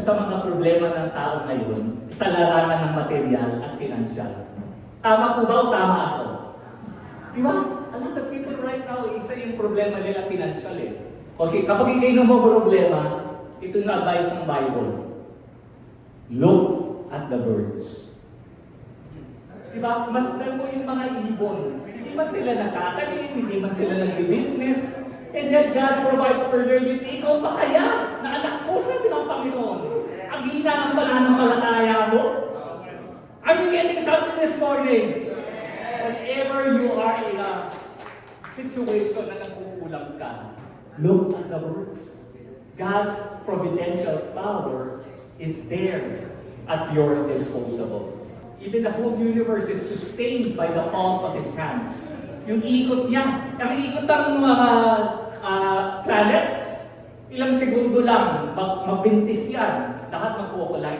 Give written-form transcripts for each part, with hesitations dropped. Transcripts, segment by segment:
sa mga problema ng tao ngayon sa larangan ng material at financial. Tama po ba o tama ako? Di ba? A lot of people right now, isa yung problema nila financial eh. Okay, kapag ikay mo problema, ito yung advice ng Bible. Look at the birds. Diba? Masdan mo yung mga ibon. Hindi man sila nakatanim, hindi man sila nagbi-business, and yet God provides for their needs. Ikaw pa kaya na anak ko, sabi ng Panginoon, ang hina ng pananampalataya mo? Are you getting something this morning? Whenever you are in a situation na nagkukulang ka, look at the birds. God's providential power is there at your disposal. Even the whole universe is sustained by the palm of His hands. Yung ikot niya, ang ikot ng mga planets, ilang segundo lang, magbintis yan, lahat magkukulay.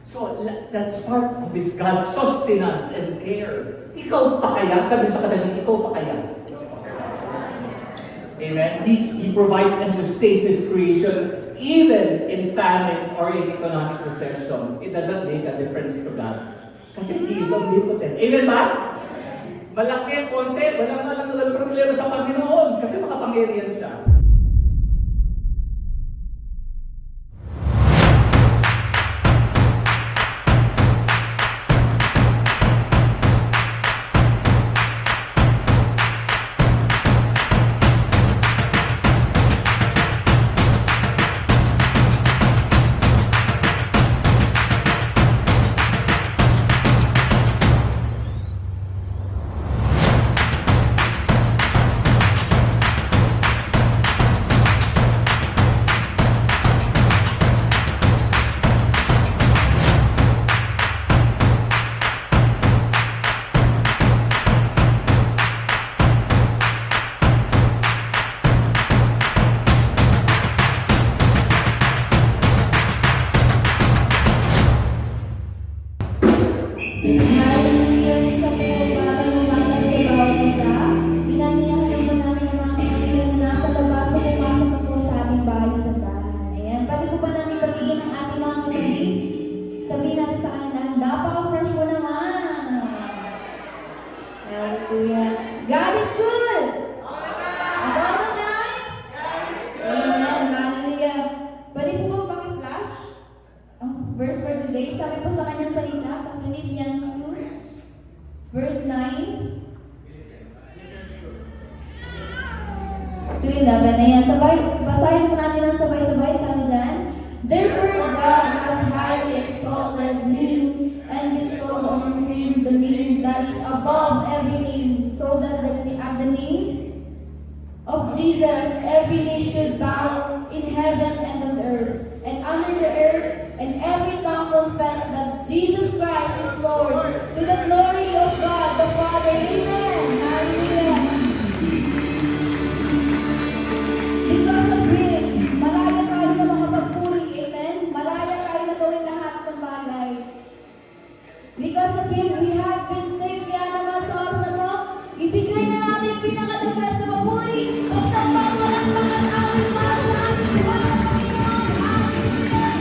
So, that's part of His God's sustenance and care. Ikaw pa kaya? Sabi sa katabi, ikaw pa kaya? Amen? He provides and sustains His creation even in famine or in economic recession. It doesn't make a difference to God. Kasi He is omnipotent. Amen ba? Malaki, konti, walang problema sa Panginoon kasi makapangyarihan siya. Hallelujah! Isa po bagong umaga sa bawat isa. Inaniyahan po namin ang mga kapatiran na nasa labas na pumasok na po sa aming bahay sa bahay. Ayan, pwede po ba natin batiin ang ating mga katabi? Sabihin natin sa kanila, napaka-fresh mo naman! Hallelujah! God is good! And all the time? Amen! Hallelujah! Pwede po ba paki-flash? Verse for today, sabi po sa kanyang salita sa Philippians 2, verse 9 to 11. Ayan, basahin po natin ang sabay-sabay, sabi dyan. Therefore, God has highly exalted Him and bestowed on Him the name that is above every name, so that at the name of Jesus, every knee should bow in heaven and on earth, and under the earth, and every tongue confess that Jesus Christ is Lord, to the glory of God the Father. Amen. Hallelujah. Because of Him, malaya tayo na makapagpuri. Amen. Malaya tayo na gawin lahat ng bagay. Because of Him, we have been saved. Kaya naman sa oras na to, ibigay na natin pinaka-the best na papuri. Pagsamba mo ng mga awit para sa ating buhay na Panginoon. Hallelujah.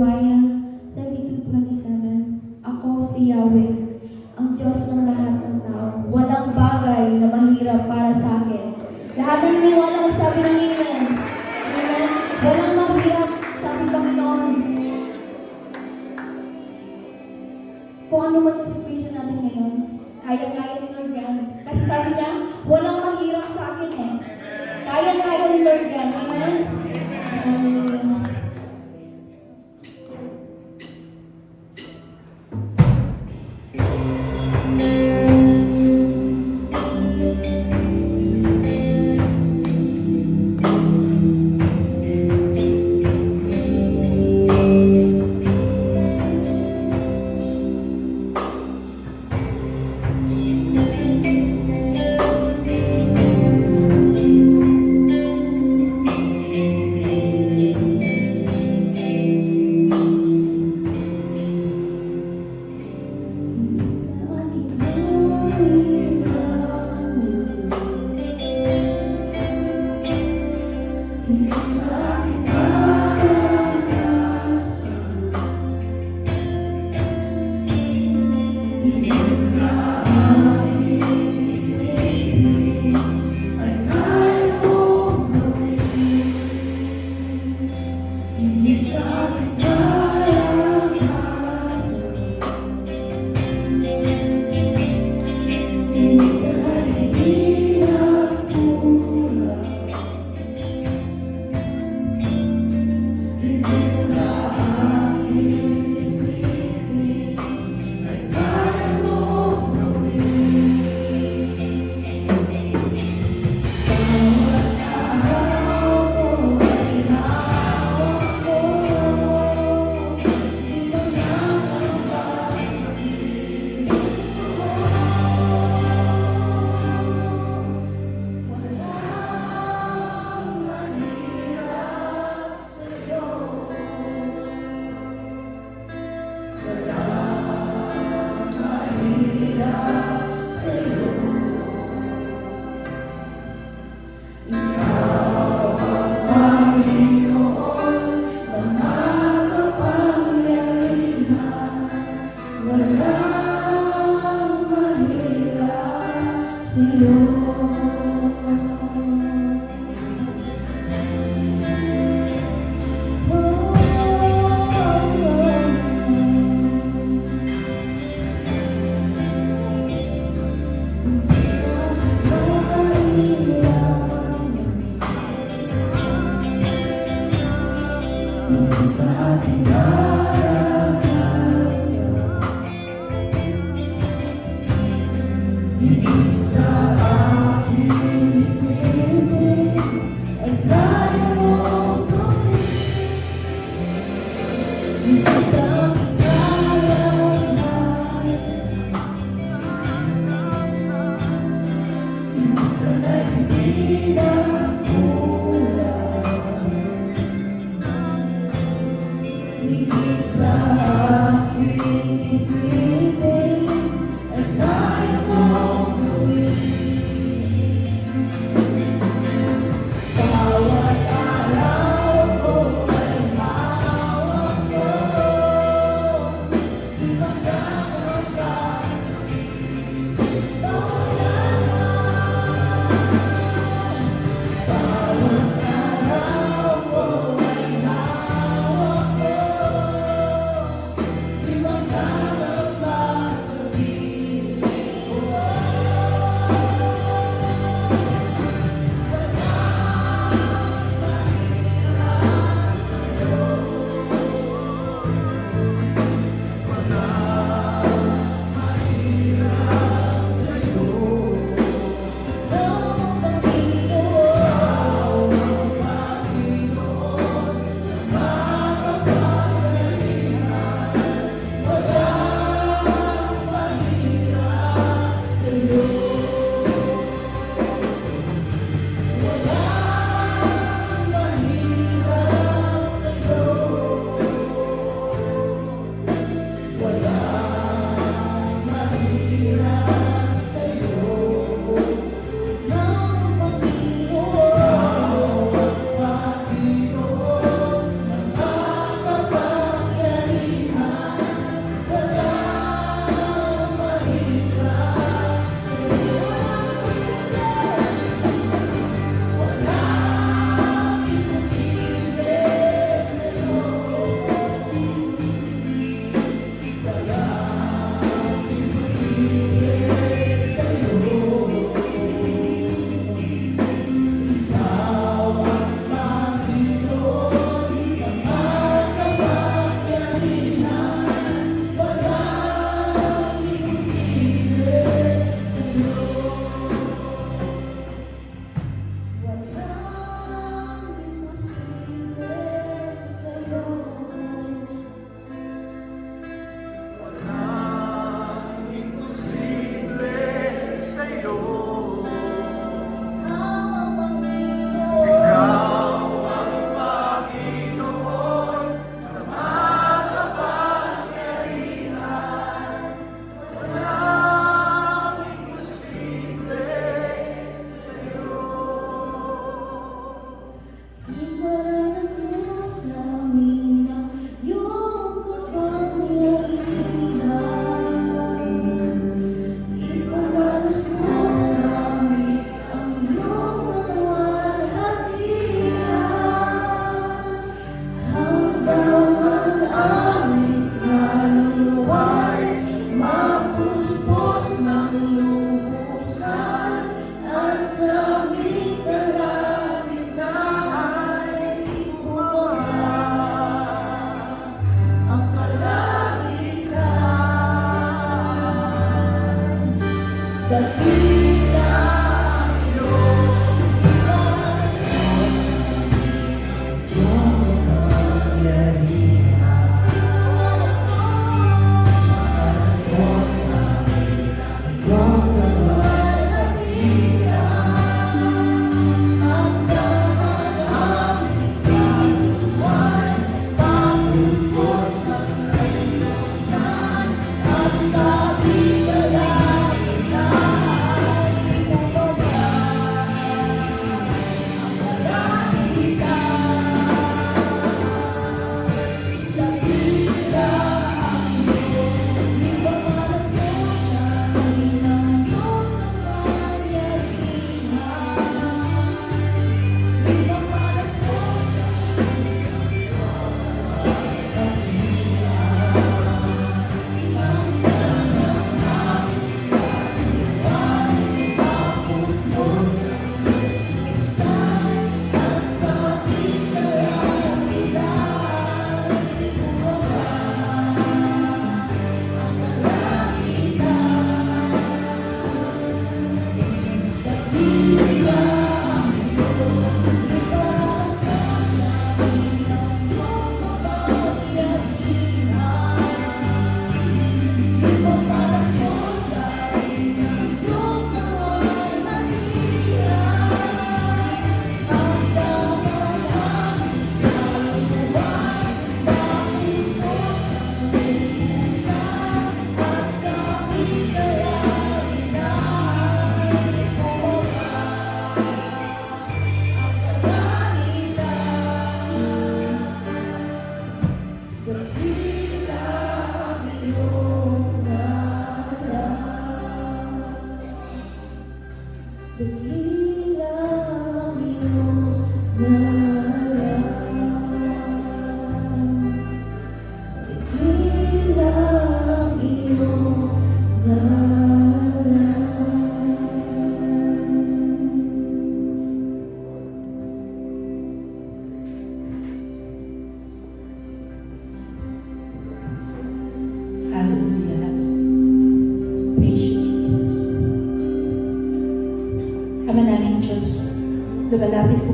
Jeremiah 32:27. Ako si Yahweh, ang Diyos ng lahat ng tao. Walang bagay na mahirap para sa akin. Lahat ng niniwala ko sabi ng Amen. Amen. Walang mahirap sa ating Panginoon. Kung ano man yung situation natin ngayon, kaya-kaya ni Lord yan. Kasi sabi niya, walang mahirap sa akin eh. Kaya-kaya ni Lord yan. Amen? Hallelujah.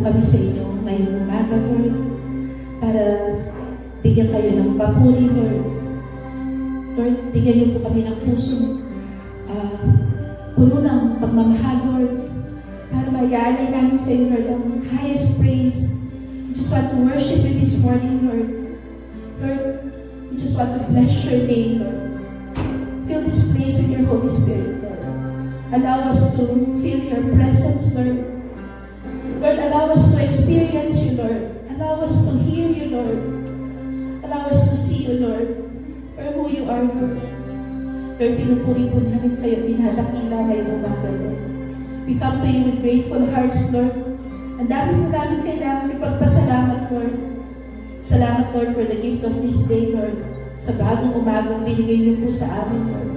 kami sa inyo ngayong umaga, Lord, para bigyan kayo ng papuri, Lord. Lord, bigyan niyo po kami ng puso puno ng pagmamahal, Lord, para maialay namin sa iyo, Lord, ang highest praise. We just want to worship you this morning, Lord. Lord, we just want to bless your name, Lord. Fill this place with your Holy Spirit, Lord. Allow us to feel your presence, Lord. Lord, allow us to experience you, Lord. Allow us to hear you, Lord. Allow us to see you, Lord, for who you are, Lord. Lord, pinupuri po namin kayo, dinadakila ngayong umaga, Lord. We come to you with grateful hearts, Lord. Ang dami po namin kailangan ipagpasalamat, Lord. Salamat, Lord, for the gift of this day, Lord. Sa bagong umagang binigay niyo po sa amin, Lord.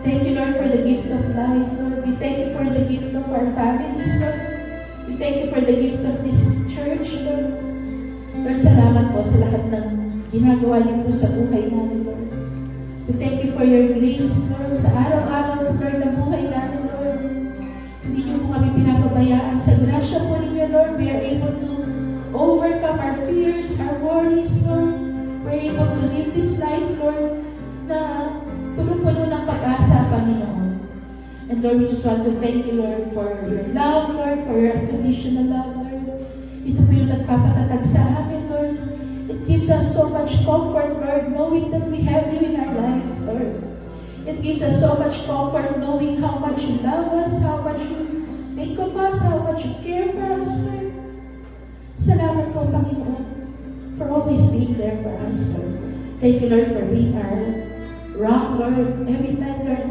Thank you, Lord, for the gift of life, Lord. We thank you for the gift of our families, Lord. We thank you for the gift of this church, Lord. Lord, salamat po sa lahat ng ginagawa niyo po sa buhay namin, Lord. We thank you for your grace, Lord, sa araw-araw, Lord, na buhay namin, Lord. Hindi niyo po kami pinapabayaan. Sa grasya po ninyo, Lord, we are able to overcome our fears, our worries, Lord. We're able to live this life, Lord, na puno-puno ng pag-asa, Panginoon. And Lord, we just want to thank you, Lord, for your love, Lord, for your unconditional love, Lord. Ito po yung nagpapatatag sa amin, Lord. It gives us so much comfort, Lord, knowing that we have you in our life, Lord. It gives us so much comfort knowing how much you love us, how much you think of us, how much you care for us, Lord. Salamat po, Panginoon, for always being there for us, Lord. Thank you, Lord, for being our rock, Lord. Every time, Lord,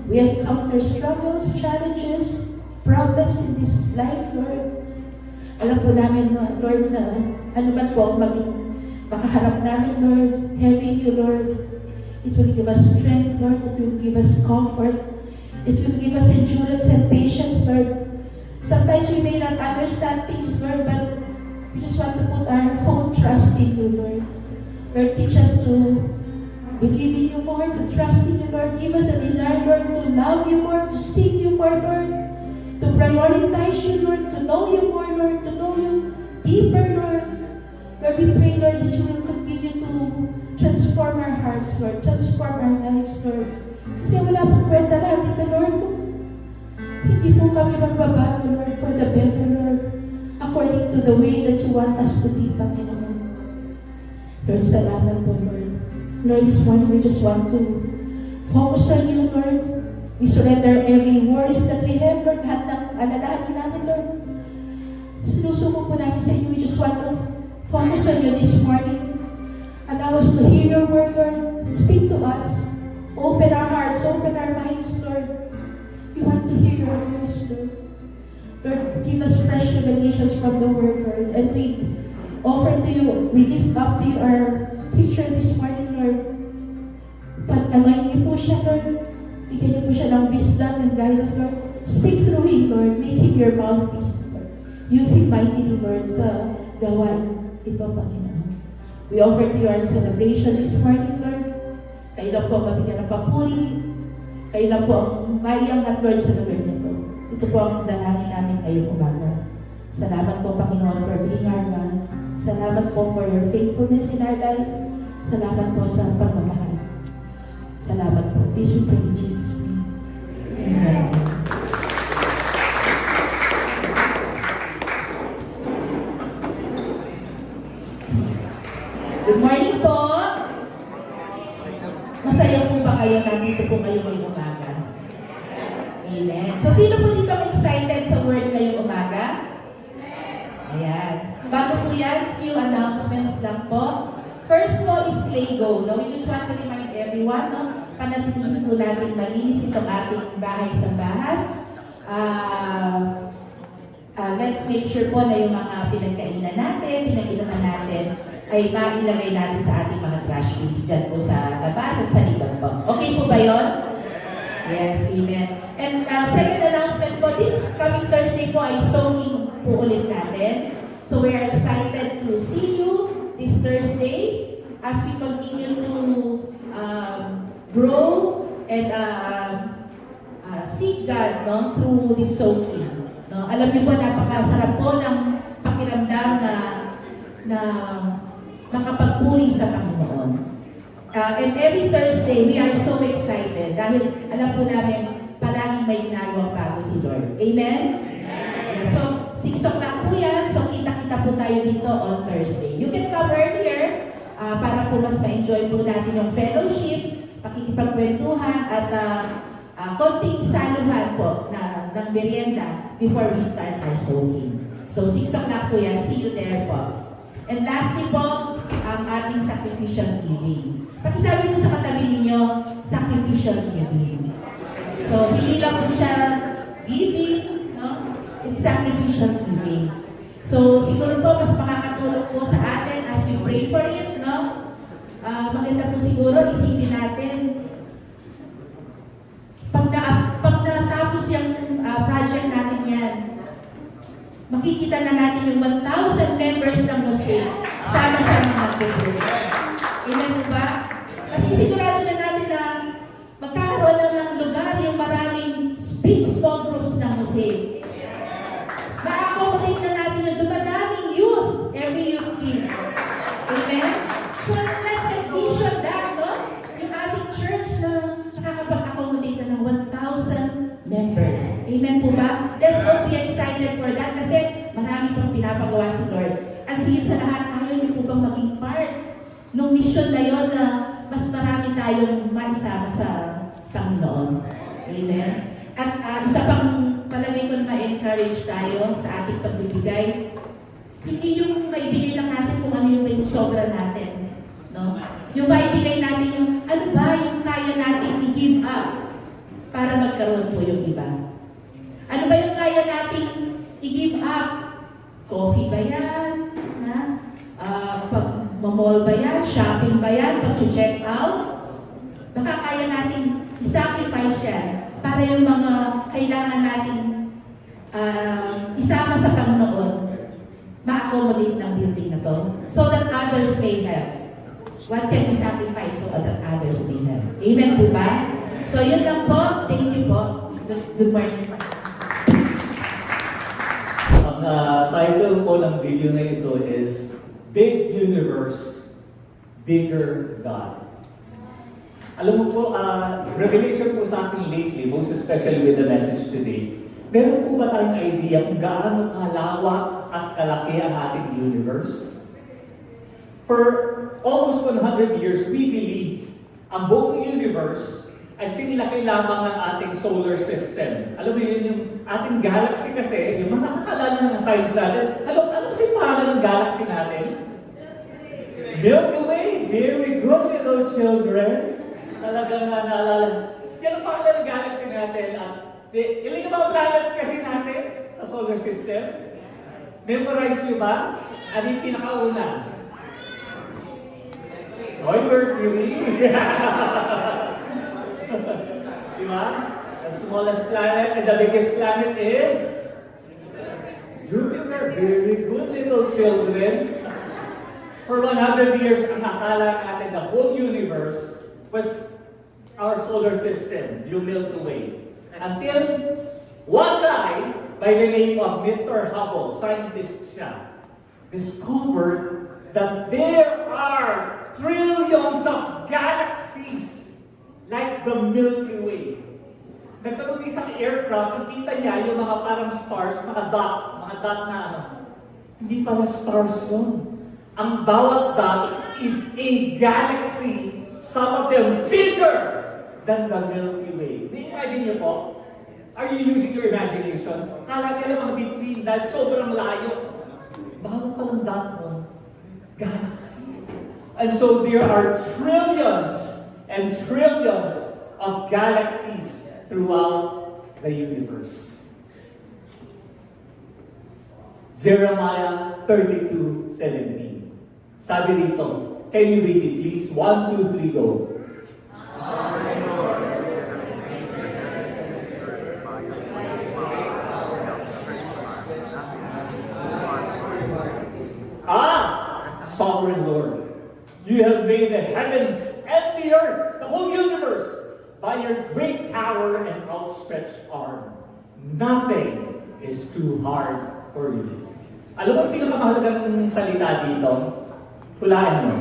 we encounter struggles, challenges, problems in this life, Lord. Alam po namin, Lord, na ano man po ang maging makaharap namin, Lord, having you, Lord, it will give us strength, Lord. It will give us comfort. It will give us endurance and patience, Lord. Sometimes we may not understand things, Lord, but we just want to put our whole trust in you, Lord. Lord, teach us to believe in you more, to trust in you, Lord. Give us a desire, Lord, to love you more, to seek you more, Lord, to prioritize you, Lord, to know you more, Lord, to know you deeper, Lord. Lord, we pray, Lord, that you will continue to transform our hearts, Lord, transform our lives, Lord. Kasi wala pong kwenta natin ka, Lord, kung hindi po kami magbabago, Lord, for the better, Lord, according to the way that you want us to be, Panginoon. Lord, salamat po, Lord. Lord, this morning we just want to focus on you, Lord. We surrender every worries that we have, Lord, lahat ng alalahanin namin, Lord. Sinusuko po namin sa inyo, we just want to focus on you this morning. Allow us to hear your word, Lord. Speak to us. Open our hearts, open our minds, Lord. We want to hear your voice, Lord. Lord, give us fresh revelations from the word, Lord. And we offer to you, we lift up to you our preacher this morning, Lord. Pag-anoint niyo po siya, Lord. Bigyan niyo po siya ng wisdom and guidance, Lord. Speak through him, Lord. Make him your mouthpiece, Lord. Use him mightily, Lord, sa gawain ito, Panginoon. We offer to you our celebration this morning, Lord. Kayo lang po ang mabigyan ng papuri. Kayo lang po ang maiangat, Lord, sa lugar nito. Ito po ang dalangin namin ngayong umaga. Salamat po, Panginoon, for being our God. Salamat po for your faithfulness in our life. Salamat po sa pagmamahal. Salamat po. This we pray in Jesus' name. Amen. Good morning po. Masaya po ba kayo? Nandito po kayo ngayong umaga. Amen. So, sino po dito excited sa word ngayong umaga? Ayan. Bago po yan, few announcements lang po. First po is Claygo. No? We just want to remind everyone, no? Panatilihin po natin malinis itong ating bahay-sambahan. Let's make sure po na yung mga pinagkainan natin, pinag-inuman natin, ay mailagay natin sa ating mga trash bins dyan po sa labas at sa likod po. Okay po ba yun? Yes, amen. And second announcement po, this coming Thursday po ay soaking po ulit natin. So we are excited to see you this Thursday as we continue to grow and seek God, no, through this soaking. No? Alam niyo po, napakasarap po ng na makapagpuri sa Panginoon. And every Thursday, we are so excited dahil alam po namin palaging may ginagawang bago si Lord. Amen? Ayan. So, 6 o'clock po yan. So, kita-kita po tayo dito on Thursday. You can come earlier para po mas ma-enjoy po natin yung fellowship, pakikipagkwentuhan at konting saluhan po ng merienda before we start our soaking. So 6 o'clock po yan. See you there po. And lastly po, ang ating sacrificial giving. Pakisabi mo sa katabi ninyo, sacrificial giving. So hindi lang po siya giving, no? It's sacrificial giving. So siguro po mas makakatulong po sa atin as we pray for it, no? Maganda po siguro isipin natin pag natapos yung project natin yan, makikita na natin yung 1,000 members ng Mosaic sama-sama magpupuri. Amen po ba? Kasi sigurado na natin na magkakaroon na ng lugar yung maraming big small groups ng Mosaic. Ma-accommodate na natin yung dumadaming youth, every youth team. Amen? So let's envision that, no? Yung ating church na nakakapag-accommodate na ng 1,000 members. Amen po ba? Let's all be excited for that kasi marami pong pinapagawa si Lord. At higit sa lahat, ayaw niyo po bang maging part ng mission na yon na mas marami tayong maisama sa Panginoon. Amen? At isa pang palagay ko na ma-encourage tayo sa ating pagbibigay, hindi yung maibigay lang natin kung ano yung sobra natin. No? Yung maibigay natin yung ano ba yung kaya natin i-give up para magkaroon po yung iba. Ano ba yung kaya natin i-give up? Coffee ba yan? Pag-mall ba yan? Shopping ba yan? Pag-check out? Baka kaya natin i-sacrifice yan para yung mga kailangan natin isama sa Panginoon ma-accommodate ng building na to so that others may have. What can we sacrifice so that others may have? Amen po ba? So yun lang po. Thank you po. Good morning. Ang title po ng video na ito is Big Universe, Bigger God. Alam mo po, revelation po sa akin lately, most especially with the message today, meron po ba tayong idea kung gaano kalawak at kalaki ang ating universe? For almost 100 years, we believed ang buong universe ay sinilaki lamang ng ating solar system. Alam mo yun, yung ating galaxy kasi, yung mga nakakalala ng science natin, ano kasi pangalan ng galaxy natin? Milky Way, very good little children. Talagang naalala. Yan ang pangalan ng galaxy natin. Ilan yung mga planets kasi natin sa solar system? Memorize nyo ba? Ano yung pinakauna? Mercury. Diba? The smallest planet and the biggest planet is Jupiter. Very good little children. For 100 years, ang akala natin the whole universe was our solar system, yung Milky Way. Until one guy by the name of Mr. Hubble, scientist siya, discovered that there are trillions of galaxies like the Milky Way. Nagkaroon isang aircraft, nakita niya yung mga parang stars, mga dot na ano. Hindi pala stars yun. Ang bawat dot is a galaxy, some of them bigger than the Milky Way. May imagine niyo po? Are you using your imagination? Kala niya lang mga between dahil sobrang layo. Bawat palang dot nun, galaxy. And so there are trillions and trillions of galaxies throughout the universe. Jeremiah 32:17. Sabi rito, can you read it please? 1, 2, 3, go. Sovereign Lord, you have made the heavens and the earth, the whole universe, by your great power and outstretched arm. Nothing is too hard for you. Alam mo ang pinakamahalagang salita dito? Hulaan mo.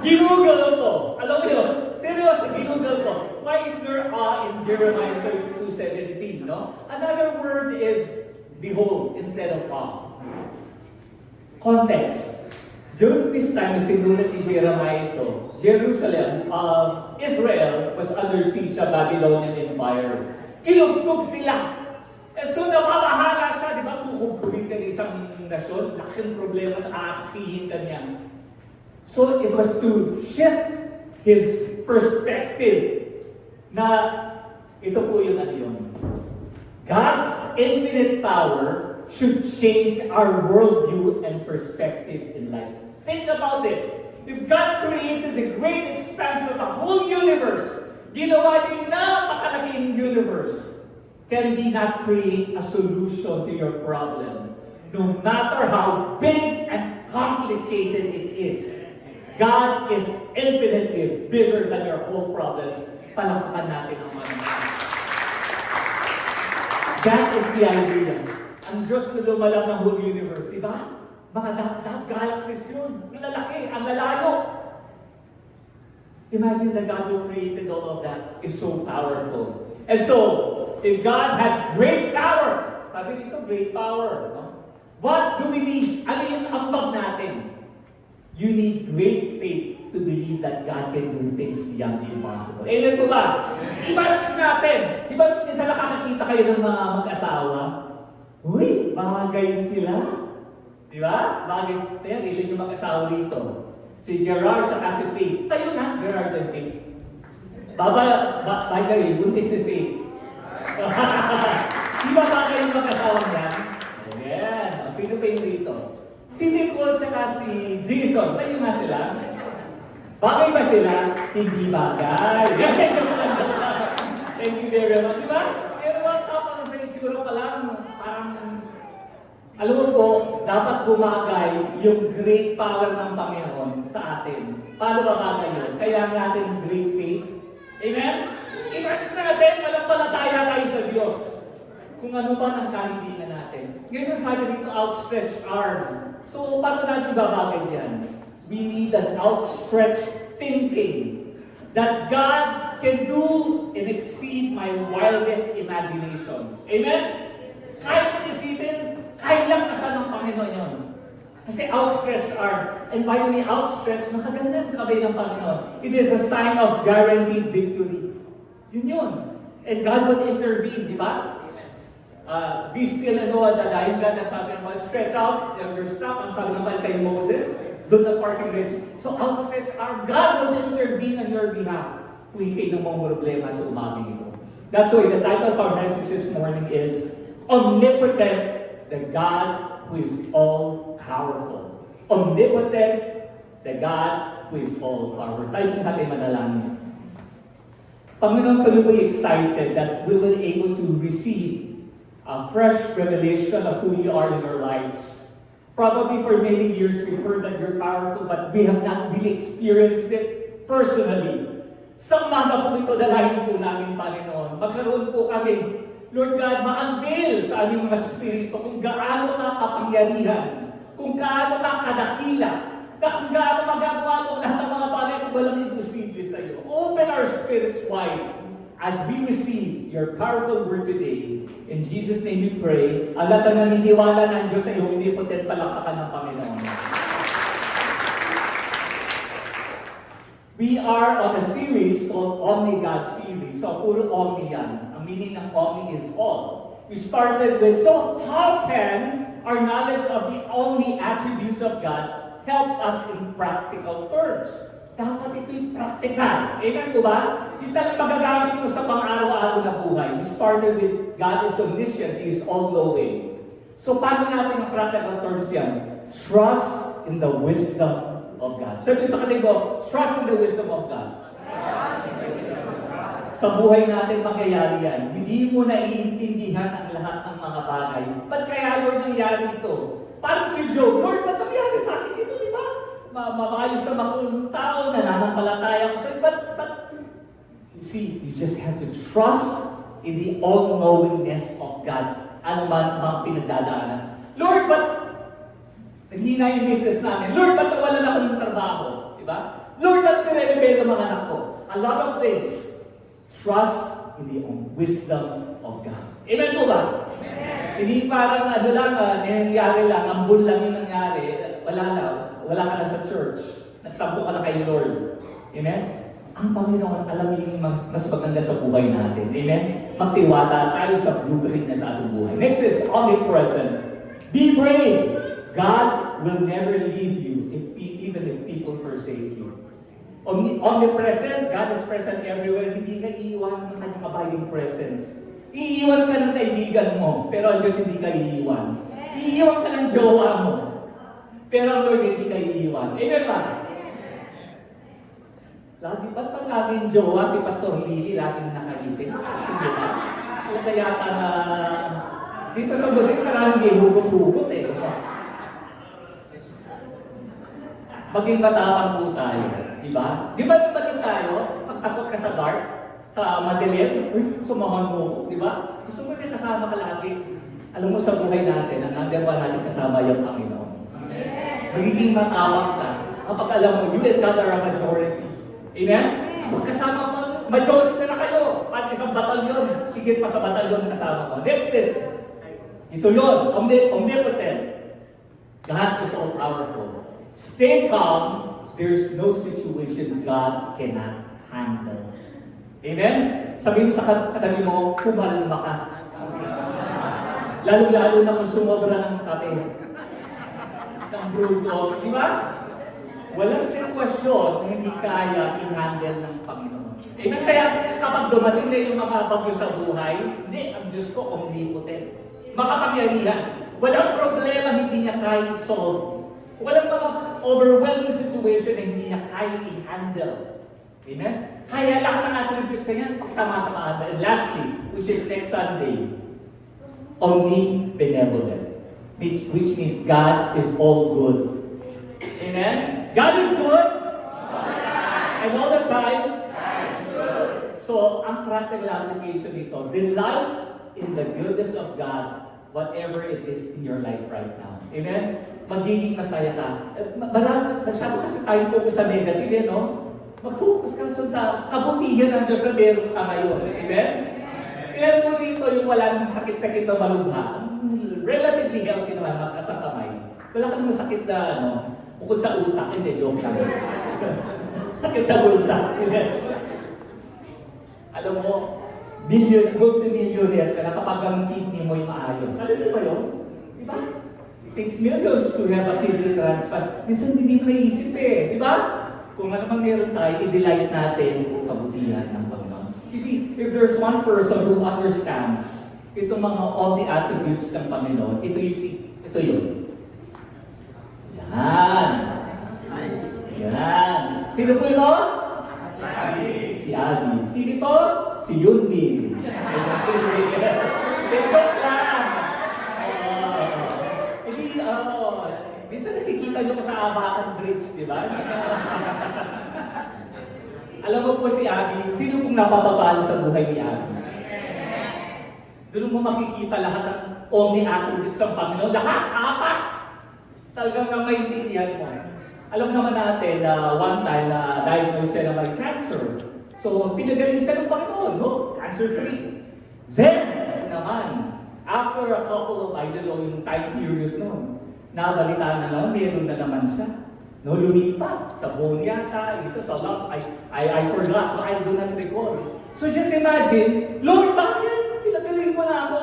Ginugol ko. Alam mo yun? Seryoso, ginugol ko. Why is there in Jeremiah 32:17, no? Another word is behold instead of context. During this time, sinulat ni Jeremiah ito, Jerusalem, Israel was under siege sa Babylonian Empire. Kinugkog sila. So napapahala siya, di ba? Kukugugin ka ng isang nasyon, laking problema na aakihin ka niya. So it was to shift his perspective na ito po yung ano yun. God's infinite power should change our worldview and perspective in life. Think about this. If God created the great expanse of the whole universe, ginawa niyo na napakalaking universe, can He not create a solution to your problem? No matter how big and complicated it is, God is infinitely bigger than your whole problems. Palakpakan natin ang mga. That is the idea. Ang Diyos na lumalang ng whole universe, di ba? Mga galaxies yun. Ang lalaki, ang lalayo. Imagine that God who created all of that is so powerful. And so, if God has great power, sabi dito, great power, no? What do we need? Ano yung ambag natin? You need great faith to believe that God can do things beyond the impossible. Amen po ba? I-match natin. Di ba minsan nakakakita kayo ng mga mag-asawa? Uy, bagay sila. Di ba? Bagay. Kaya ilan yung mag-asawa dito? Si Gerard tsaka si Faith. Tayo na, Gerard and Faith. Bagay, buntis si Faith. Di ba bagay yung mag-asawa niyan? Ayan. Sino pa yung dito? Si Nicole tsaka si Jason, tayo nga sila. Bagay ba sila? Hindi bagay. Thank you very much. Diba? Pero ang kapag sa siguro pa lang, parang, alam mo po, dapat bumagay yung great power ng Panginoon sa atin. Paano ba bagay yun? Kailangan natin ng great faith. Amen? I-practice natin, malampalataya tayo sa Diyos. Kung ano ba ng kahilingan natin. Ngayon ang sabi dito, outstretched arm. So, paano natin ibabagay yan? We need an outstretched thinking that God can do and exceed my wildest imaginations. Amen? Kaya mo isipin, kaya lang kasal ng Panginoon yun. Kasi outstretched arm. And by the way, outstretched, nakaganda ang kamay ng Panginoon. It is a sign of guaranteed victory. Yun yun. And God would intervene, di ba? Be still and know that I am God, ang sabi ng Bible, stretch out your staff, ang sabi ng Bible kay Moses, doon na parting Red Sea. So outstretch our God will intervene on your behalf kung ikay ng mga problema sa umagang ito. That's why the title of our message this morning is Omnipotent, the God who is all-powerful. Omnipotent, the God who is all-powerful. Tayo pong natin manalangin. Panginoon, kami po excited that we will be able to receive a fresh revelation of who you are in our lives. Probably for many years we've heard that you're powerful, but we have not really experienced it personally. Sa umaga po ito, dalahin po namin, Panginoon. Magkaroon po kami, Lord God, ma-unveil sa aming mga spirito kung gaano ka kapangyarihan, kung gaano ka kadakila, kung gaano magagawa mo lahat ng mga bagay kung walang imposible sa iyo. Open our spirits wide as we receive your powerful word today. In Jesus' name we pray. Ang lahat na naniniwala ng Diyos ay omnipotent, palakpakan ng Panginoon. We are on a series called Omni God series. So, puro Omni yan. Ang meaning ng Omni is all. We started with, so how can our knowledge of the Omni attributes of God help us in practical terms? Dapat ito'y practical. Amen po ba? Yung talagang magagamit mo sa pang-araw-araw na buhay. We started with God is omniscient, He is all-knowing. So paano natin ang practical terms yan? Trust in the wisdom of God. Sabi sa kanil mo, trust in the wisdom of God. Sa buhay natin mangyayari yan. Hindi mo naiintindihan ang lahat ng mga bagay. Ba't kaya Lord nangyari ito? Parang si Job, Lord, ba't nangyari sa akin ito, di ba? Maayos na makulong tao, nananampalataya ko sa'yo. But, you see, you just have to trust in the all-knowingness of God. Ano man ang pinagdadaanan. Lord, ba't naghina yung business namin? Lord, ba't nawalan ako ng trabaho? Diba? Lord, ba't nire-rebel ang mga anak ko? A lot of things. Trust in the wisdom of God. Amen po ba? Hindi parang ano lang, nangyari lang, ambun lang yung nangyari, wala ka na sa church, nagtampo ka na kay Lord. Amen? Ang Panginoon, alam niyo yung mas maganda sa buhay natin. Amen? Magtiwala tayo sa blueprint na sa ating buhay. Next is omnipresent. Be brave. God will never leave you even if people forsake you. Omnipresent, God is present everywhere. Hindi ka iiwan ng kanyang abiding presence. Iiwan ka ng kaibigan mo, pero ang Diyos hindi ka iiwan. Iiwan ka ng jowa mo, pero ang Lord hindi ka iiwan. Amen ba? Ba't pag laging jowa si Pastor Lily, laging nakaitin? Sige ba? Alam na yata na dito sa musik maraming may hugot-hugot eh. Maging matapang po tayo. Diba? Di ba din tayo? Pag takot ka sa dark, sa madilim, uy, sumahan mo. Di ba? Gusto mo may kasama ka lagi. Alam mo sa buhay natin, ang number one natin kasama yung Panginoon. Magiging matapang ka kapag alam mo, you and God are a majority. Amen? Kasama mo, majority na kayo. At isang batalyon, higit pa sa batalyon kasama mo. Next is, ito yun, omnipotent. God is all powerful. Stay calm. There's no situation God cannot handle. Amen? Sabihin mo sa katabi mo, kumalma ka. Lalo-lalo na kung sumobra ng kape. Ng brewed coffee. Di ba? Walang sitwasyon na hindi kaya i-handle ng Panginoon. Amen? Kaya kapag dumating na yung mga bagyo sa buhay, hindi, ang Diyos ko omnipotent. Makapangyarihan. Walang problema hindi niya kaya solve. Walang mga overwhelming situation na hindi niya kaya i-handle. Amen? Kaya lahat ng attributes sa yan, pagsama-sama. And lastly, which is next Sunday, omnibenevolent. Which means God is all good. Amen? God is good. And all the time, so, ang practical application nito, delight in the goodness of God, whatever it is in your life right now. Amen? Magiging masaya ka. Masyado kasi tayo focus sa negative, eh, no? Mag-focus ka sa kabutihan ng Diyos na meron ka ngayon. Amen? Kaya po dito yung wala namang sakit-sakit na malubha. Relatively healthy naman, sa kamay. Wala ka namang sakit na, bukod sa utak, hindi, joke lang. Sakit sa bulsa. Alam mo, multi-millionaire ka na kapag ang kidney mo ay maayos. Alam mo ba yun? Diba? It takes millions to have a kidney transplant. Minsan hindi mo naisip eh. Diba? Kung ano man meron tayo, i-delight natin ang kabutihan ng Panginoon. You see, if there's one person who understands itong mga all the attributes ng Panginoon, ito yun. Yan. Yan. Sino po ito? Si Abby. Sino ito? Si Yunbin. Joke lang. Minsan nakikita nyo pa sa Abacan Bridge, di ba? Alam mo po si Abby, sino pong napapabalo sa buhay ni Abby? Doon mo makikita lahat ng omni-attributes ng Panginoon. Lahat, apat! Talagang nga maintindihan mo. Alam naman natin na one time na diagnosed siya na may cancer. So, pinagaling siya ng Panginoon, no? Cancer-free. Then, naman, after a couple of, I don't know, yung time period noon, nabalitaan na naman, meron na naman siya. No, lumipat sa bone yata, isa sa lungs. I forgot, but I do not recall. So just imagine, Lord, bakit? Pinagaling mo na ako.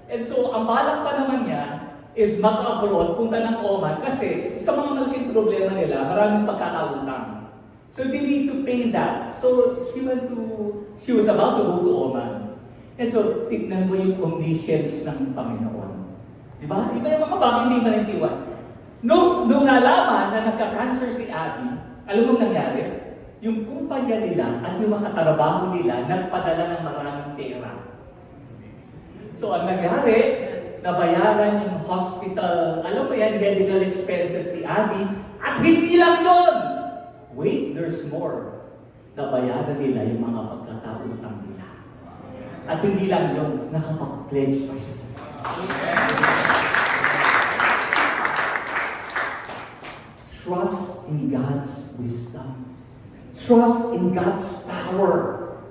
And so, ang balak pa naman niya is mag-abroad, punta ng Oman, kasi sa mga malaking problema nila, maraming pagkakautang. So they need to pay that. So she was about to go to Oman. And so, tignan mo yung omniscience ng Panginoon. Diba? Iba yung mga bagay hindi manintiwan. Nung nalaman na nagka-cancer si Abby, alam mo nangyari? Yung kumpanya nila at yung mga katrabaho nila nagpadala ng maraming pera. So ang nangyari, nabayaran yung hospital, alam mo yan, medical expenses ni Abby, at hindi lang yun! Wait, there's more. Nabayaran nila yung mga pagkakautang nila. At hindi lang yun, nakapag-pledge pa siya sa Trust in God's wisdom. Trust in God's power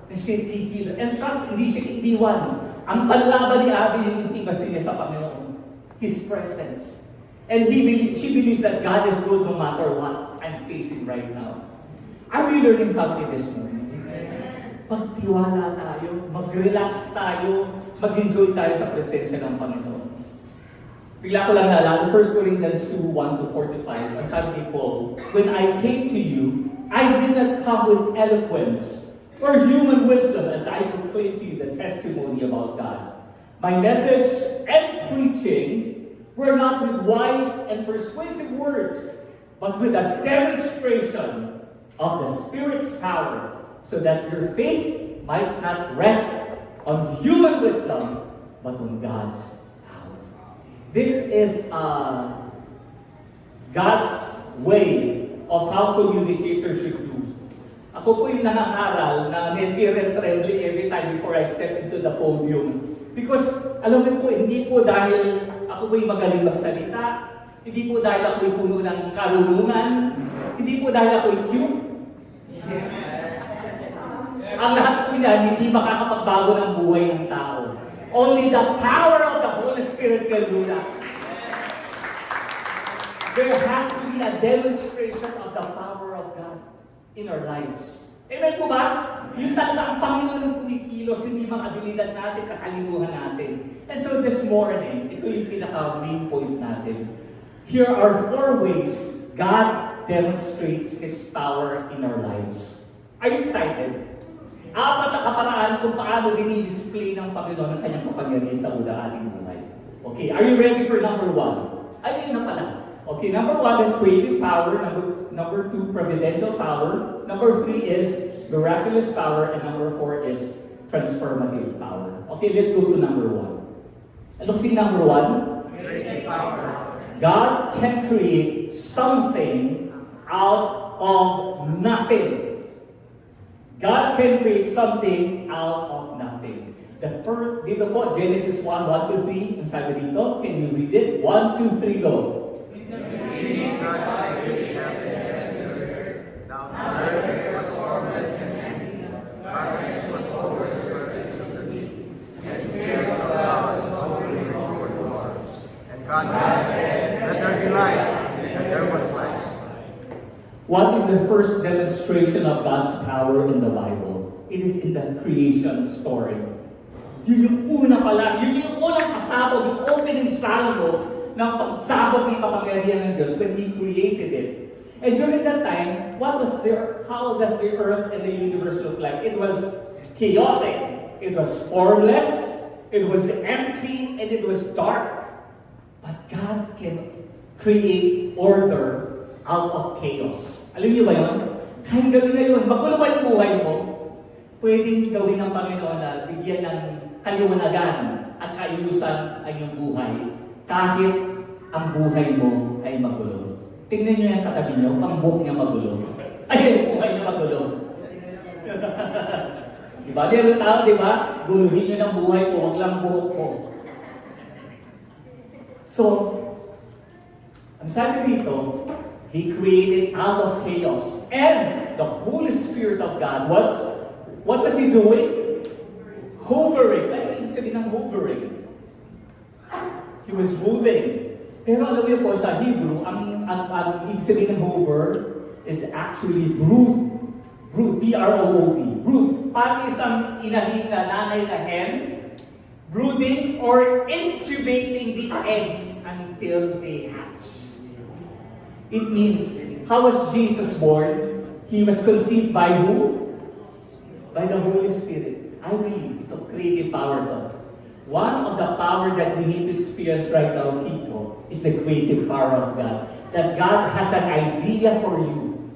na siya tigil. And trust, hindi siya iniwan. Ang panlaban ni Abby yung intimacy niya sa Panginoon. His presence. And she believes that God is good no matter what I'm facing right now. Are we learning something this morning? Pagtiwala tayo, mag-relax tayo, mag-enjoy tayo sa presensya ng Panginoon. Bigla ko lang naalala, 1 Corinthians 2, 1-45, ang sabi ni Paul, "When I came to you, I did not come with eloquence or human wisdom as I proclaim to you the testimony about God. My message and preaching were not with wise and persuasive words, but with a demonstration of the Spirit's power, so that your faith might not rest on human wisdom, but on God's power." This is God's way of how communicators should do. Ako po yung nangangaral na may fear and trembling every time before I step into the podium. Because, alam mo po, hindi po dahil ako po yung magaling magsalita, hindi po dahil ako yung puno ng karunungan, hindi po dahil ako yung cute. Ang lahat po yan, hindi makakapagbago ng buhay ng tao. Only the power of the Holy Spirit can do that. There has to be a demonstration of the power of God in our lives. Amen po ba? Yung talaga ang Panginoon ng kumikilos, hindi mga abilidad natin, katalinuhan natin. And so this morning, ito yung pinaka-main point natin. Here are 4 ways God demonstrates His power in our lives. Are you excited? 4 na kaparaan kung paano dinidisplay ng Panginoon ang kanyang kapangyarihan sa ating buhay. Okay, are you ready for number 1? Ayun na pala. Okay, number 1 is creative power. Number 2, providential power. Number 3 is miraculous power. And number 4 is transformative power. Okay, let's go to number 1. Look, see number 1? Creative power. God can create something out of nothing. God can create something out of nothing. The first, dito po, Genesis 1, 1-3, ang sabi dito, can you read it? 1, 2, 3, go. Beginning God created the heavens and the earth. Now the earth was formless and empty. Darkness was over the surface of the deep. And the Spirit of God was hovering over the waters. And God said, "Let there be light." And there was light. What is the first demonstration of God's power in the Bible? It is in the creation story. Yun yung una pa lang, yun yung unang pasabog, yung opening salvo ng pagsabog ng kapangyarihan ng Diyos when He created it. And during that time, how does the earth and the universe look like? It was chaotic, it was formless, it was empty, and it was dark. But God can create order out of chaos. Alam niyo ba yun? Kahit gawin na yun, magulo ba yung buhay mo? Pwedeng gawin ng Panginoon na bigyan ng kaliwanagan at kaayusan ang iyong buhay kahit ang buhay mo ay magulo. Tingnan niyo yung katabi niyo, ang buhok niya magulo. Ay, ang buhay niya magulo. Diba? Meron tao, diba? Guluhin niyo ng buhay ko, wag lang buhok ko. So, ang sabi dito, He created out of chaos. And the Holy Spirit of God what was He doing? Hovering. Ano yung sabihin ng hovering? He was moving. Pero alam niyo po, sa Hebrew, ang ibig sabihin ng hover is actually brood. Brood, B-R-O-O-T. Brood. Parang isang inahin na nanay na hen, brooding or incubating the eggs until they hatch. It means, how was Jesus born? He was conceived by who? By the Holy Spirit. I believe ito, creative power to. One of the power that we need to experience right now, Kiko, is the creative power of God. That God has an idea for you.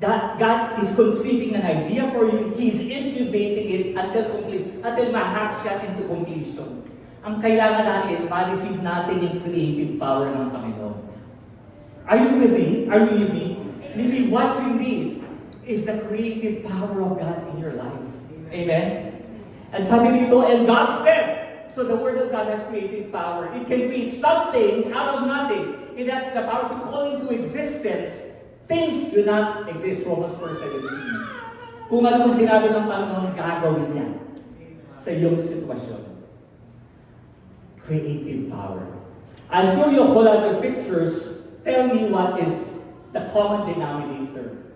That God is conceiving an idea for you. He's incubating it until completion, until ma-hatch siya into completion. Ang kailangan natin, ma-receive natin yung creative power ng Panginoon. Are you with me? Are you with me? Maybe what you need is the creative power of God in your life. Amen? And sabi dito, and God said, so the Word of God has creative power. It can create something out of nothing. It has the power to call into existence things do not exist. Romans 4:17. Kung ano man sinabi ng Panginoon, gagawin niya sa iyong sitwasyon. Creative power. I'll show you a collage of pictures. Tell me what is the common denominator.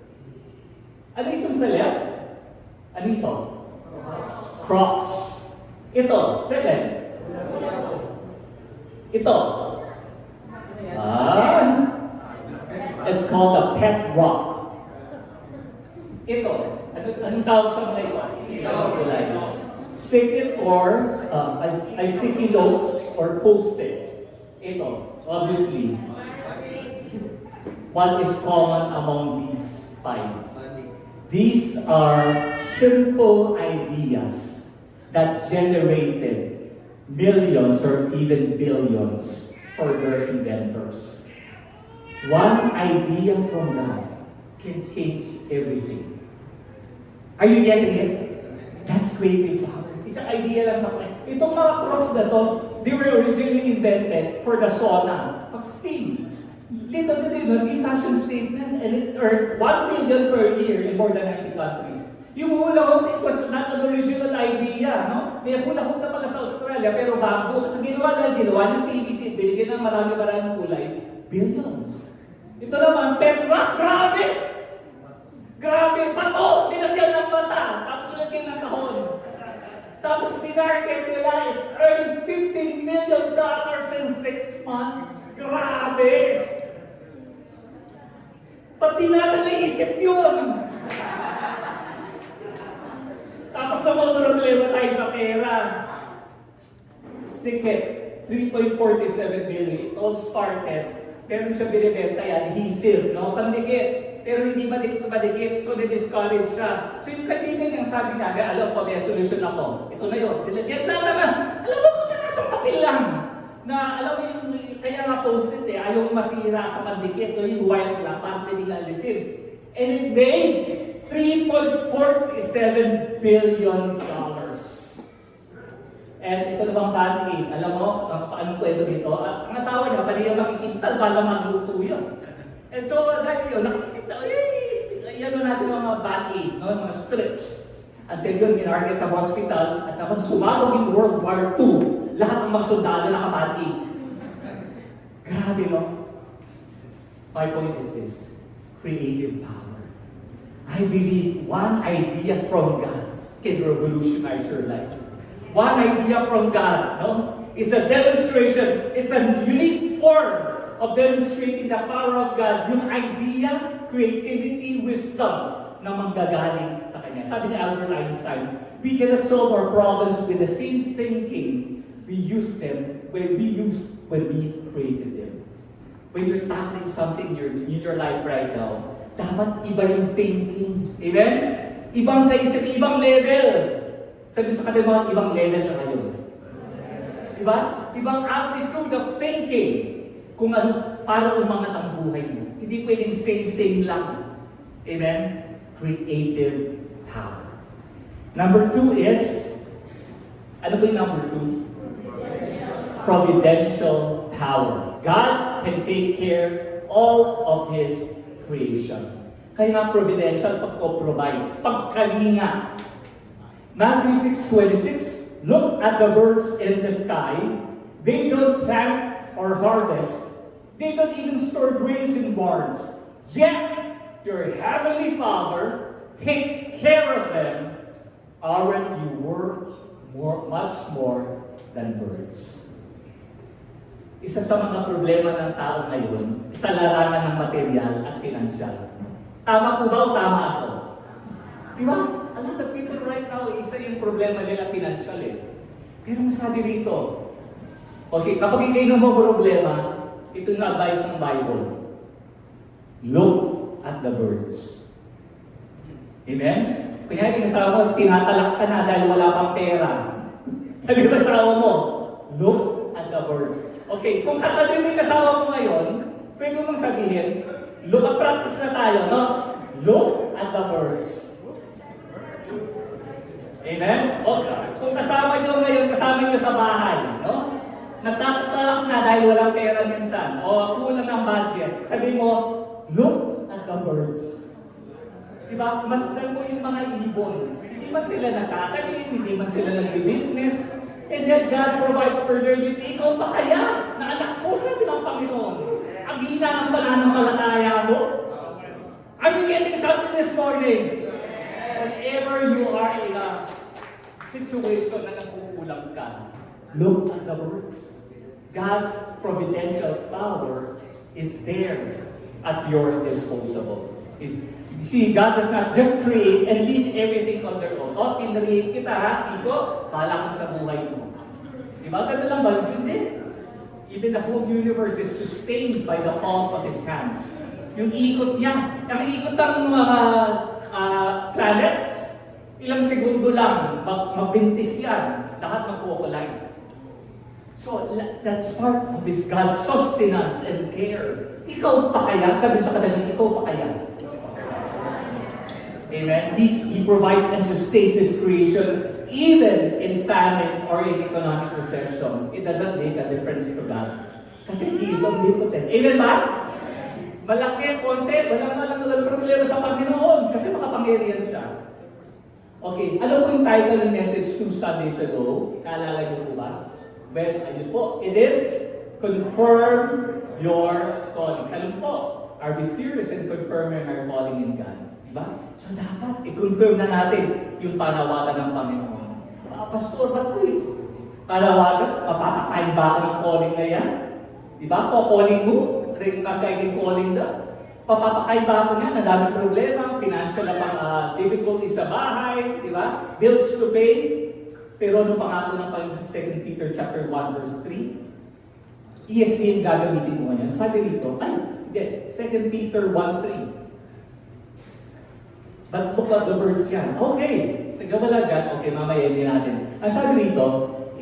Ano itong sa left? Ano ito? Cross. Ito, second. Ito. It's called a pet rock. Ito. Anong tawag sa mga ito? Stick-it or sticky notes or post-it. Ito, obviously. What is common among these five? These are simple ideas that generated millions or even billions for their inventors. One idea from God can change everything. Are you getting it? That's creative power. Isang idea lang sa mga. Itong mga cross na to, they were originally invented for the sauna. Pag-steam. Little did they know, the fashion statement, and it earned 1 billion per year in more than 90 countries. Yung hula hoop, it was not an original idea, no? May hula hoop na pala sa Australia, pero bamboo. At ang ginawa ng PVC, binigyan ng marami-maraming kulay, billions. Ito naman, Petra, grabe! Grabe, bato! Nilagyan ng mata, tapos nilagyan ng kahon. Tapos minarket nila, it's earning $50 million in 6 months. Grabe! Pati natin naisip yun! Tapos naman problema tayo sa pera. Stick it, 3.47 billion. It all started. Meron siya binibenta yan, adhesive, no? Pandikit. Pero hindi madikit, so na-discourage siya. So yung kaibigan niyang sabi niya, alam ko, may solution ako. Ito na yun. Dilagyan lang naman. Alam mo, katanasang papel lang. Na alam mo yung, kaya nga post-it ayaw masira sa pandikit, no? Yung wire lang, parang pwedeng alisin. And it made $3.47 billion. And ito na bang band-aid? Alam mo, anong kwento dito? Ang asawa niya, pali yung makikintal, bala magluto yun. And so, dahil yun, nakikisip na, yan natin mga band-aid, no? Mga strips. Until yun, minarket sa hospital, at naman sumabog in World War II, lahat ng mga sundalo nakaband-aid. Grabe, no? My point is this, creative power. I believe one idea from God can revolutionize your life. One idea from God, no? It's a demonstration. It's a unique form of demonstrating the power of God. Yung idea, creativity, wisdom na manggagaling sa Kanya. Sabi ni Albert Einstein, we cannot solve our problems with the same thinking we used when we created them. When you're tackling something in your life right now, dapat iba yung thinking. Amen? Ibang kaisip, ibang level. Sabi sa kanila, ibang level na kayo. Diba? Ibang attitude of thinking. Kung ano, para umangat ang buhay mo. Hindi pwedeng same lang. Amen? Creative power. Number 2 is, ano ba yung number 2? Providential power. God can take care all of His creation. Kaya nga providential, pagpo-provide, pagkalinga. Matthew 6:26, look at the birds in the sky. They don't plant or harvest. They don't even store grains in barns. Yet, your heavenly Father takes care of them. Aren't you worth much more than birds? Isa sa mga problema ng tao ngayon, sa larangan ng material at financial. Tama po ba o tama ako? Di ba? A lot of people right now, isa yung problema nila financial Pero masabi rito, okay, kapag ikay ng mga problema, ito yung advice ng Bible. Look at the birds. Amen? Kanya yung asawa mo, tinatalak ka na dahil wala pang pera. Sabi ba sa asawa mo, look at the birds. Okay, kung katabi mo yung asawa mo ngayon, pwede mong sabihin, look at practice na tayo, no? Look at the birds. Amen? Okay. Kung kasama nyo ngayon, kasama nyo sa bahay, no? Nagtatalak na dahil walang pera minsan, o kulang ang budget. Sabi mo, look at the birds. Diba? Masdan mo yung mga ibon. Hindi man sila nagtatanim, hindi man sila nagbi-business, and then God provides for their needs. Ikaw pa kaya na anak ko, sabi ng Panginoon, ang hina ng pananampalataya mo? Are you getting something this morning? Whenever you are in a situation na nagkukulang ka, look at the birds. God's providential power is there at your disposal. You see, God does not just create and leave everything on their own. O, kinreate kita ha, Tito, bahala ka sa buhay mo. Di ba? Ganda lang ba? Hindi. Even the whole universe is sustained by the palm of His hands. Yung ikot niya. Ang ikot ng mga planets, ilang segundo lang, magbintis yan. Lahat magkukulay. So, that's part of His God's sustenance and care. Ikaw pa kaya? Sabi sa katabi, ikaw pa kaya? Amen? He provides and sustains His creation even in famine or in economic recession. It doesn't make a difference to God. Kasi He is omnipotent. Amen ba? Malaki, konti, walang problema sa Panginoon kasi makapangyarihan siya. Okay, alam mo yung title ng message 2 Sundays ago? Naalala niyo po ba? Well, ayun po, it is confirm your calling. Alam po, are we serious in confirming our calling in God? Diba? So dapat i-confirm na natin yung panawagan ng Panginoon. Pastor, ba't ko ito? Panawagan? Mapapakain ba ako ng calling na yan? Diba? Calling mo? Nagkaiging calling na? Papapakain ba ako niya? Nadaming problema, financial na difficulties sa bahay, diba? Bills to pay. Pero ano pangako ng Panginoon sa 2 Peter chapter 1 verse 3? ESV yung gagamitin mo niyan. Sabi rito, hindi, 2 Peter 1:3. But look at the words yan. Okay, sige wala dyan. Okay, mamaya hindi natin. Ang sabi rito,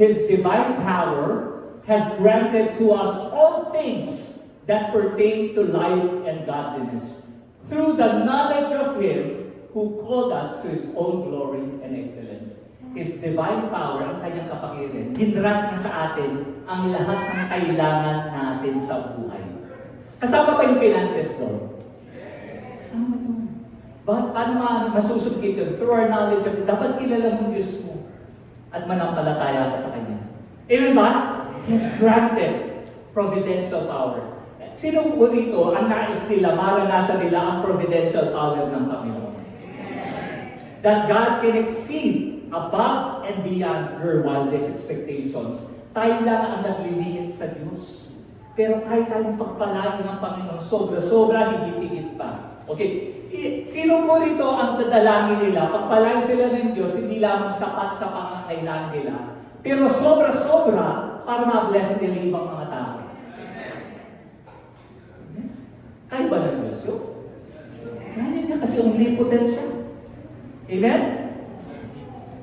His divine power has granted to us all things that pertain to life and godliness through the knowledge of Him who called us to His own glory and excellence. His divine power, ang kanyang kapangyarihan, ginrant niya sa atin ang lahat ng kailangan natin sa buhay. Kasama pa yung finances doon? Kasama doon. Paano masusubkit yun? Through our knowledge of it, dapat kilala mo Diyos mo at manampalataya ka sa Kanya. Amen ba? He has granted providential power. Sino po rito ang nais nila, maranasan nila ang providential power ng Panginoon? That God can exceed above and beyond your wildest expectations. Tayo lang ang naglilingit sa Diyos. Pero kahit tayong pagpalain ng Panginoon, sobra-sobra, higit-higit pa. Okay, sino po rito ang dadalangin nila? Pagpalain sila ng Diyos, hindi lamang sapat sa pangangailangan nila, pero sobra-sobra para ma-bless nila ibang mga tao. Kaya ba ng Diyos yun? Kaya niya kasi omnipotent siya. Amen?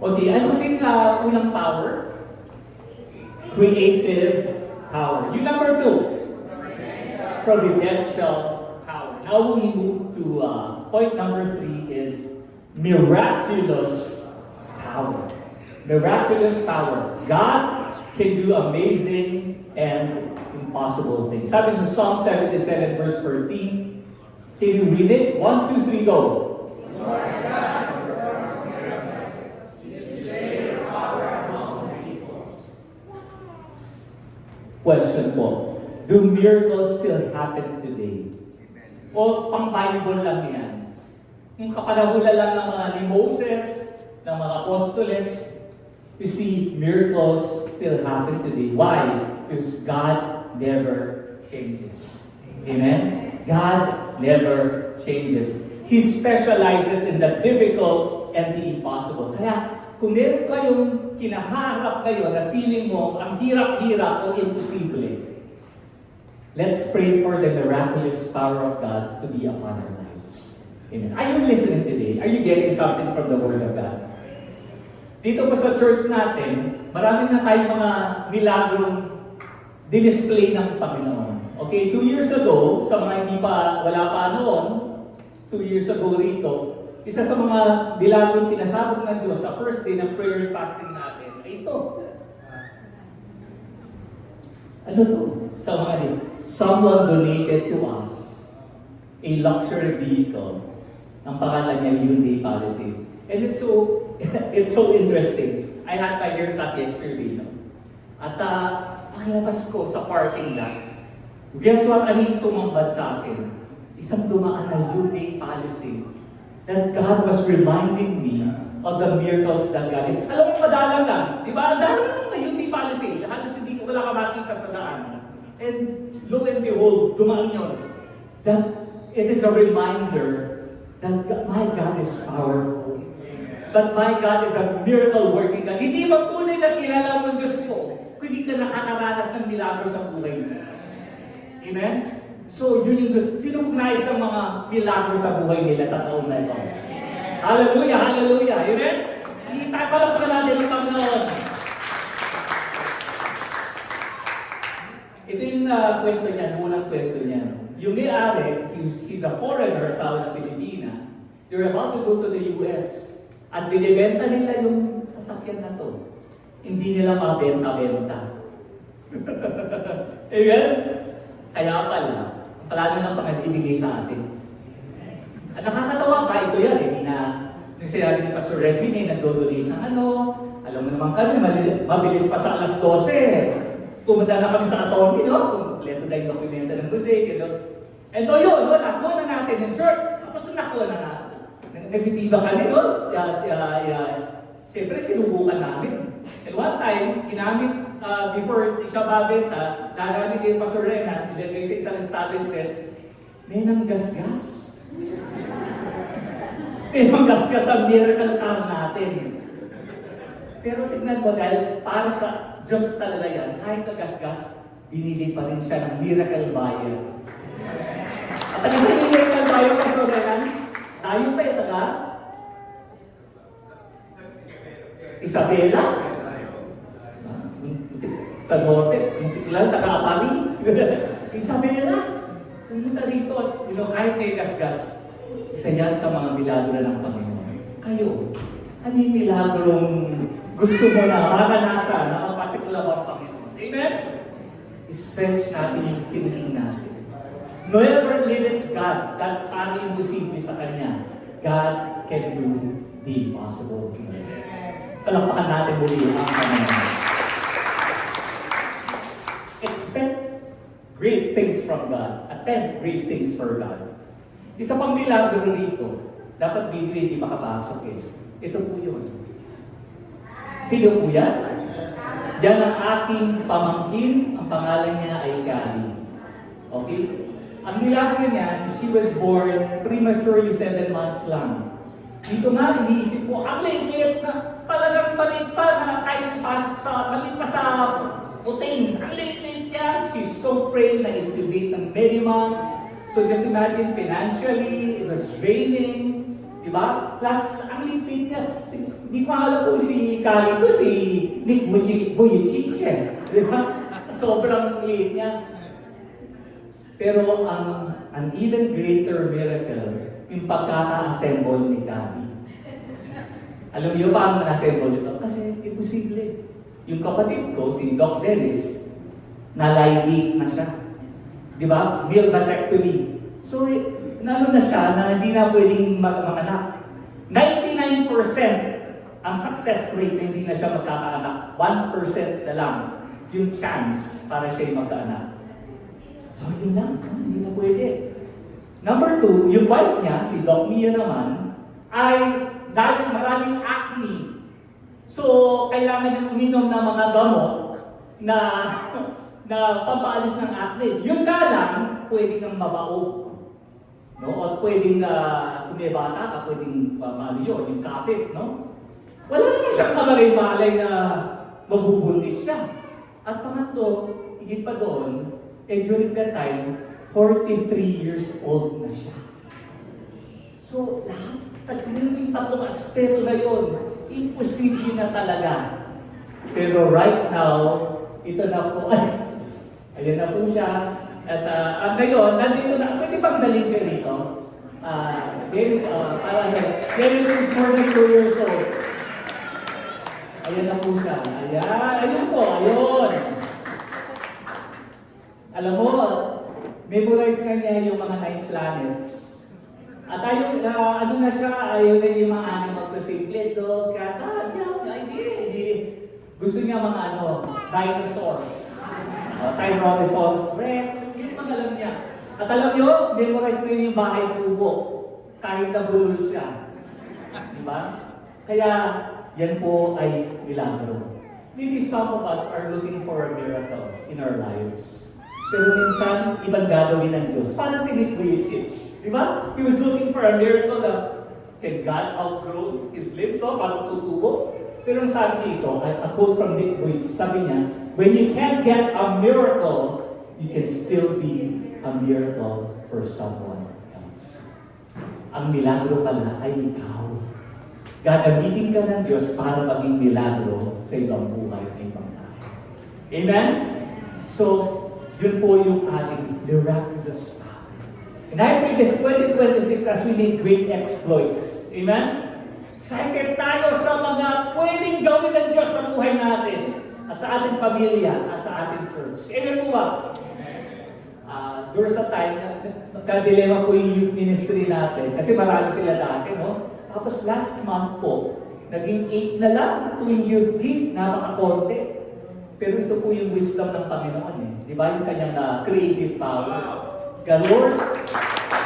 Okay, ano kasi unang power? Creative power. Yung number 2, providential power. Now we move to point number 3 is miraculous power. Miraculous power. God can do amazing and impossible things. Sabi sa Psalm 77 verse 14, can you read it? 1, 2, 3, go. Lord God, performs miracles. You display your power among the peoples. Question po, do miracles still happen today? O pang-Bible lang yan? Yung kapanahulan lang ng mga ni Moses, ng mga apostoles, you see, miracles still happen today. Why? Because God never changes. Amen? God never changes. He specializes in the difficult and the impossible. Kaya, kung meron kayong kinaharap ngayon na feeling mo ang hirap-hirap o imposible, let's pray for the miraculous power of God to be upon our lives. Amen. Are you listening today? Are you getting something from the Word of God? Dito po sa church natin, marami na tayong mga milagrong dinisplay ng Panginoon. Okay, 2 years ago, sa mga hindi pa, wala pa noon, 2 years ago rito, isa sa mga bilagong pinasabog ng Diyos sa first day ng prayer and fasting natin ay ito. Ano to? Sa mga din. Someone donated to us a luxury vehicle. Ang pangalan niya Hyundai Palisade. And it's so interesting. I had my haircut yesterday, no? At pakilabas ko sa parking lot. Guess what? Anong tumambad sa akin? Isang dumaan na Hyundai Palisade that God was reminding me of the miracles that God did. Alam mo, madalang lang. Di ba? Ang dalang lang na Hyundai Palisade. Halos hindi ko wala ka makita sa daan. And lo and behold, dumaan yun. That it is a reminder that my God is powerful. But my God is a miracle working God. Hindi mo tunay na kilala mo Diyos mo kung hindi ka nakakaranas ng milagro sa buhay mo. Amen? So, yun yung gusto. Sino nais ang mga milagro sa buhay nila sa taon na ito? Hallelujah! Hallelujah! Amen? Ipapalak pa natin ang Panginoon. Ito yung kwento niyan, unang kwento niyan. Yung may-ari, he's a foreigner sa ng Pilipina. They're about to go to the US. At binibenta nila yung sasakyan na to. Hindi nila mabenta-benta. Amen? Kaya pala, ang plano ng Panginoon ibigay sa atin. Ang nakakatawa pa, ito yan nung sinabi ni Pastor Reggie, nagdodonate ng alam mo naman kami, mabilis pa sa alas 12. Pumunta na kami sa attorney, no? Kompleto na yung dokumento ng musik, And yun, nakuha na natin yung shirt. Tapos nakuha na natin. Nagbibiba kami, no? Siyempre, sinubukan namin. And one time, ginamit, before siya babenta, nagamit yung Pastor Renan, ilagay sa isang establishment, may nanggasgas. May nanggasgas ang miracle car natin. Pero tignan mo, dahil para sa Diyos talaga yan, kahit nagasgas, binili pa rin siya ng miracle buyer. At taga sa yung miracle buyer, Pastor Renan, tayo pa taga Isabela? Sa norte, muntik lang, taga-Apari. Isabela. Pumunta dito at kahit may gasgas, isa yan sa mga milagro ng Panginoon. Kayo, ano yung milagrong gusto mo na maranasan na mapasiklaw ang Panginoon? Amen? I-stretch natin yung thinking natin. Never limit God. God parang imposible sa Kanya. God can do the impossible. Palakpakan natin muli ang Panginoon. Expect great things from God. Attempt great things for God. Isa pang milagro rito. Dapat video hindi makapasok Ito po yun. Sino po yan? Yan ang aking pamangkin. Ang pangalan niya ay Kali. Okay? Ang milagro niyan, she was born prematurely 7 months lang. Dito nga, iniisip ko, ang liit na, talagang maliit pa, na tayo pasok sa, maliit pa sa puting. Ang liit niya. She's so frail na intubate ng many months. So just imagine financially, it was draining. Diba? Plus, ang liit niya. Di ko alam kung si Kali to, si Nick Vujicic siya. Diba? Sobrang liit niya. Pero an even greater miracle, yung pagkaka-assemble ni Kali. Alam niyo pa ang na-assemble ito? Kasi imposible. Yung kapatid ko, si Doc Dennis, na-ligate na siya. Di ba? Male vasectomy. So, nalo na siya na hindi na pwedeng manganak. 99% ang success rate na hindi na siya magkakaanak. 1% na lang yung chance para siya magkaanak. So, yun lang. Hindi na pwede. Number 2, yung wife niya, si Doc Mia naman, ay dahil maraming acne. So, kailangan niyang uminom ng mga gamot na pampaalis ng acne. Yung lang, pwede kang mabaog. No? O pwedeng, kung may bata ka, pwedeng yung kapit. No? Wala naman siyang kamalay-malay na mabubuntis siya. At pangatlo, higit pa doon, during that time, 43 years old na siya. So, yung tatlong aspeto na yun, imposible na talaga. Pero right now, ito na po, ayan na po siya. At ngayon, nandito na, pwede bang dalhin siya rito? Mary, she's more than 2 years old. Ayan na po siya. Ayan, ayun po, ayun. Alam mo, memorize na niya yung mga 9 planets. At ayun, ano na siya, ayun na yung mga animals sa simple, dog, cat, hindi. Gusto niya mga dinosaurs. Tyrannosaurus Rex, yun ang alam niya. At alam niyo, memorize na yung bahay kubo. Kahit nabulol siya. Diba? Kaya, yan po ay milagro. Maybe some of us are looking for a miracle in our lives. Pero minsan, ibang gagawin ng Diyos. Para si Nick Vujicic. Diba? He was looking for a miracle na can God outgrow his lips, no? Parang tutubo. Pero ang sabi ito, a quote from Nick Vujicic, sabi niya, when you can't get a miracle, you can still be a miracle for someone else. Ang milagro pala ay ikaw. Gagamitin ka ng Diyos para maging milagro sa ibang buhay ng ibang tao. Amen? So, yun po yung ating miraculous power. And I pray this 2026 as we make great exploits. Amen? Excited tayo sa mga pwedeng gawin ng Diyos sa buhay natin at sa ating pamilya at sa ating church. Amen po ba? There was a time na nagka-dilemma po yung youth ministry natin kasi marami sila dati, no? Tapos last month po, naging 8 na lang tuwing youth gig, napaka-konti. Pero ito po yung wisdom ng Panginoon eh. Di ba? Yung kanyang creative power. The Lord,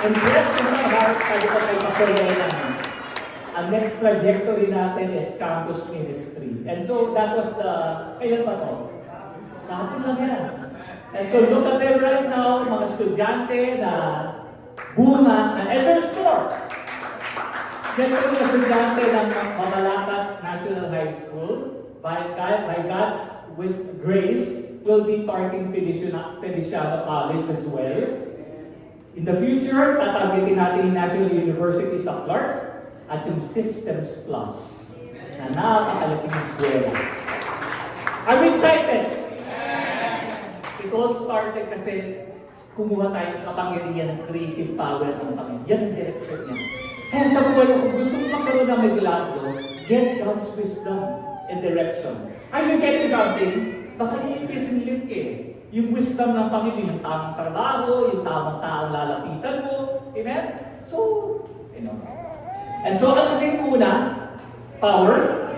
and bless in our heart, tayo pa kay Pastor Lenan. Ang next trajectory natin is campus ministry. And so that was kailan pa to? Kahapon lang yan. And so look at them right now, mga estudyante na bunga, and there's more. Yan po yung estudyante ng Mamalacat National High School. By God's grace, will be starting Feliciano College as well. In the future, tatargetin natin yung National University sa Clark at yung Systems Plus na napakalaking eskwela. Are we excited? It all started kasi kumuha tayo ng kapangyarihan ng creative power ng Panginoon. Yan ang direction niya. Kaya sa buhay mo, kung gusto mo magkaroon ng milagro, get God's wisdom and direction. Are you getting something? Baka yung link eh. Yung wisdom ng Panginoon, yung tamang trabaho, yung tamang taong lalapitan mo. Amen? So, And so, ano kasi una? Power.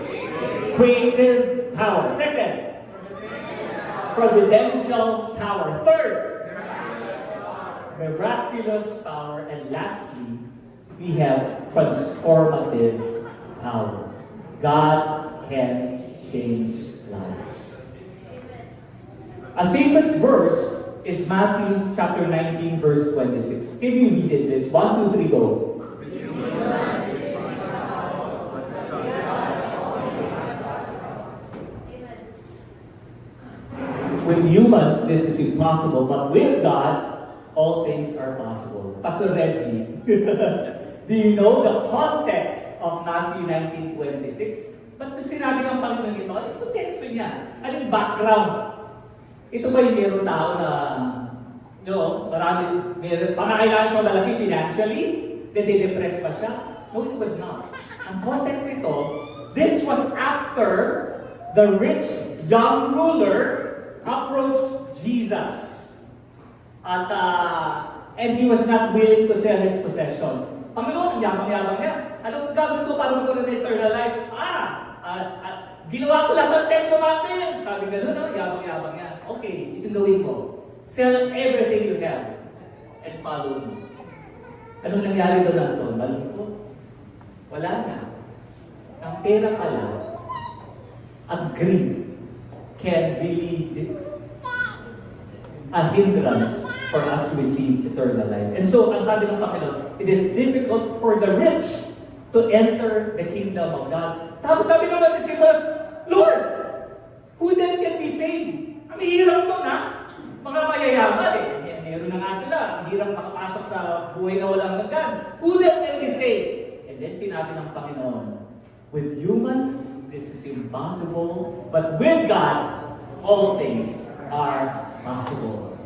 Creative power. Second, providential power. Third, miraculous power. And lastly, we have transformative power. God can change lives. A famous verse is Matthew chapter 19, verse 26. Can you read it, please? 1, 2, 3, go. With humans, this is impossible, but with God, all things are possible. Pastor Reggie, do you know the context of Matthew 19:26? Ba't sinabi ng Panginoon ito? Ano yung konteksto niya? Ano yung background? Ito ba yung meron tao na, pangakailangan siya malaki financially? Nade-depress pa siya? No, it was not. Ang context nito, this was after the rich young ruler approached Jesus. And he was not willing to sell his possessions. Panginoon, ang yabang-yabang niya. Anong gagawin ko para magkaroon ng eternal life? Ginawa ko lahat ng templo natin. Sabi gano'n, yabang-yabang niya. Okay, itong gawin mo. Sell everything you have and follow me. Anong nangyari doon, Anton? Malungkot? Wala na. Ang pera pala, ang greed, can be a hindrance for us to receive eternal life. And so, ang sabi ng Panginoon, it is difficult for the rich to enter the kingdom of God. Tapos sabi naman ni Silas, Lord, who then can be saved? Ang hirap nun, ha? Mga mayayaman, meron na nga sila. Ang hirap makapasok sa buhay na walang hanggan. Who then can be saved? And then sinabi ng Panginoon, with humans, this is impossible, but with God, all things are possible.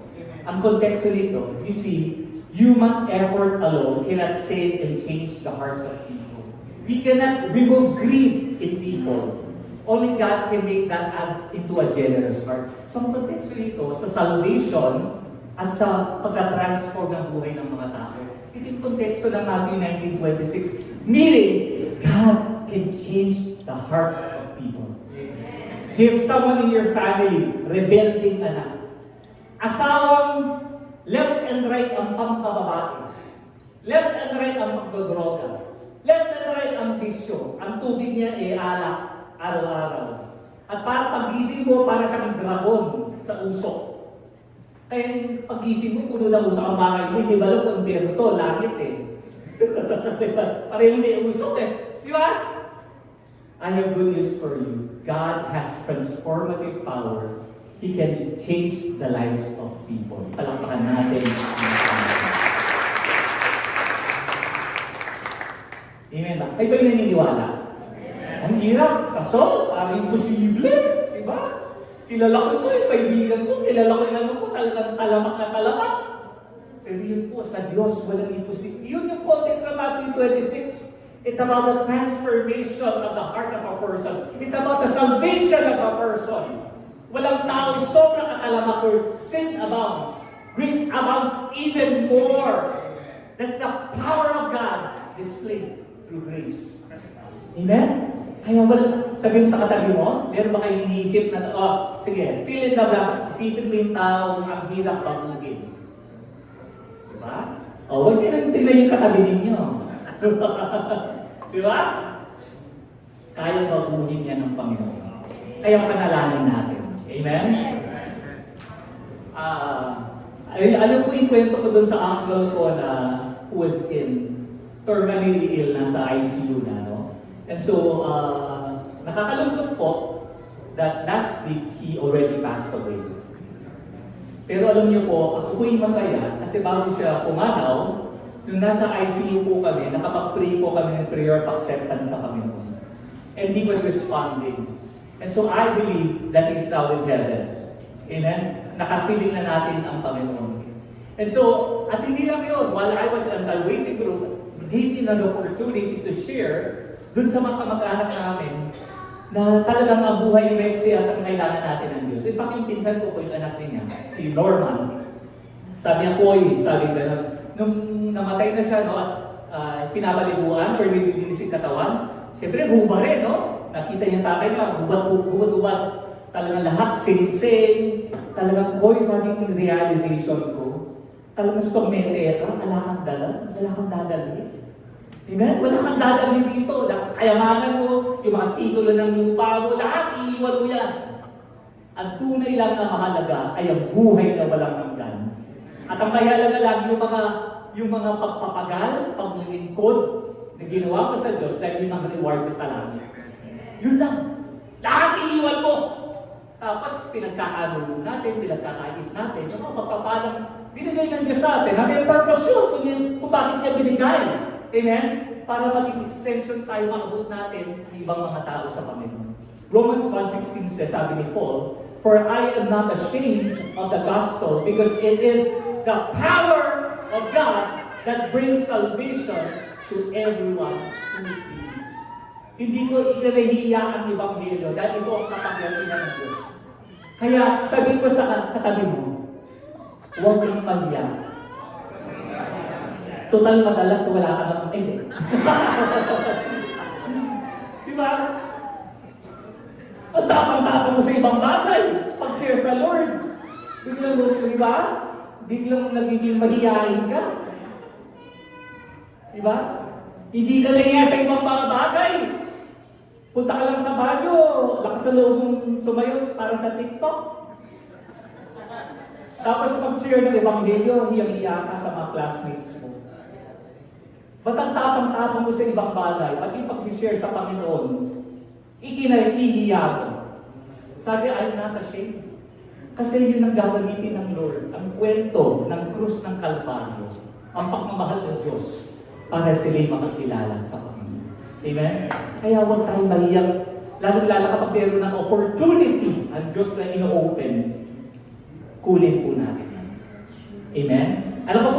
Ang konteksto nito, you see, Human effort alone cannot save and change the hearts of people. We cannot remove greed in people. Only God can make that into a generous heart. So ang konteksto nito, sa salvation at sa pagka-transform ng buhay ng mga tao. Ito yung konteksto ng Matthew 19:26. Meaning, God can change the hearts of people. Give someone in your family, rebelling anak. Asawang left and right ang pampababae. Left and right ang pagdodroga. Left and right ang bisyo. Ang tubig niya alak, araw-araw. At para paggising mo, para siyang dragon sa usok. Kaya yung paggising mo, puno na usok ang bahay mo, hindi ba alam kung pero to, langit eh. Kasi pareho may usok eh. Di ba? I have good news for you. God has transformative power. He can change the lives of people. Palakpakan natin. Amen ba? Kayo ba yung naniniwala? Ang hirap, kaso, parang imposible. Diba? Kilala ko ito, yung kaibigan ko, kilala ko yung ano ko, talagang talamak na talamak. Pero yun po, sa Diyos, walang imposible. Yun yung context ng Matthew 26. It's about the transformation of the heart of a person. It's about the salvation of a person. Walang taong sobrang katalamak or sin abounds. Grace abounds even more. That's the power of God displayed through grace. Amen? Kaya walang, sabi mo sa katabi mo, meron ba kayo iniisip na, sige, fill in the blanks, isipin mo yung taong ang hirap baguhin. Diba? Huwag nyo nang tingnan yung katabi ninyo. Diba? Kaya baguhin yan ng Panginoon. Kaya panalangin natin. Amen? Alam ko yung kwento ko dun sa uncle ko na who was in terminally ill, nasa ICU na, no? And so, nakakalungkot po that last week, he already passed away. Pero alam niyo po, ako po'y masaya kasi bago siya pumanaw, nung nasa ICU po kami, nakapag-pray po kami ng prayer of acceptance sa Panginoon. And he was responding. And so I believe that he's now in heaven. Amen? Nakapiling na natin ang Panginoon. And so, at hindi lang yun, while I was in the waiting room, it gave me an opportunity to share dun sa mga kamag-anak namin na talagang ang buhay Mexi at ang kailangan natin ng Diyos. In fact, yung pinsan ko po yung anak niya, si Norman. Sabi niya, Koy, sabi gano'n, nung namatay na siya, no, at pinabaliguan or nililinis yung katawan, siyempre, huba rin, no? Nakita niya tatay niya, hubat. Talagang lahat, sing-sing. Talagang, Koy, sabi yung realization ko. Talagang sumete ka, wala kang dadalhin. Amen? Wala kang dadalhin dito. Kayamanan mo, yung mga titulo ng lupa mo, lahat iiwan mo yan. Ang tunay lang na mahalaga ay ang buhay na walang hanggan. At ang mahalaga lang yung mga pagpapagal, paglilingkod na ginawa mo sa Diyos dahil yung mga reward mo sa langit. Yun lang. Lahat iiwan mo. Tapos pinagkakaano natin, pinagkakait natin, yung mga pagpapalang binigay ng Diyos sa atin, na may purpose yun kung bakit niya binigay. Amen? Para maging extension tayo maabot natin ng ibang mga tao sa Panginoon. Romans 1:16 says, sabi ni Paul, "For I am not ashamed of the gospel because it is the power of God that brings salvation to everyone who believes." Hindi ko ikinahiya ang Ebanghelyo dahil ito ang kapangyarihan ng Diyos. Kaya sabihin ko sa katabi mo, huwag kang mahiya. Total madalas wala ka namang Diba? Ang tapang-tapang mo sa ibang bagay. Pag-share sa Lord. Biglang nagiging mahihain ka. Diba? Hindi ka nahiya sa ibang mga bagay. Punta ka lang sa banyo, lakas sa loob mong sumayo para sa TikTok. Tapos pag-share ng Ebanghelyo, hiyang-hiya ka sa mga classmates mo. Ba't ang tapang-tapang mo sa ibang bagay, pati pag-share sa Panginoon, ikinahihiya mo. Sabi, I'm not ashamed. Kasi yun ang gagamitin ng Lord, ang kwento ng krus ng Kalbaryo, ang pagmamahal ng Diyos para sila'y makakilala sa Panginoon. Amen? Kaya huwag tayong mahiyang, lalong-lala kapag meron ng opportunity ang Diyos na ino-open, kunin po natin yan. Amen? Alam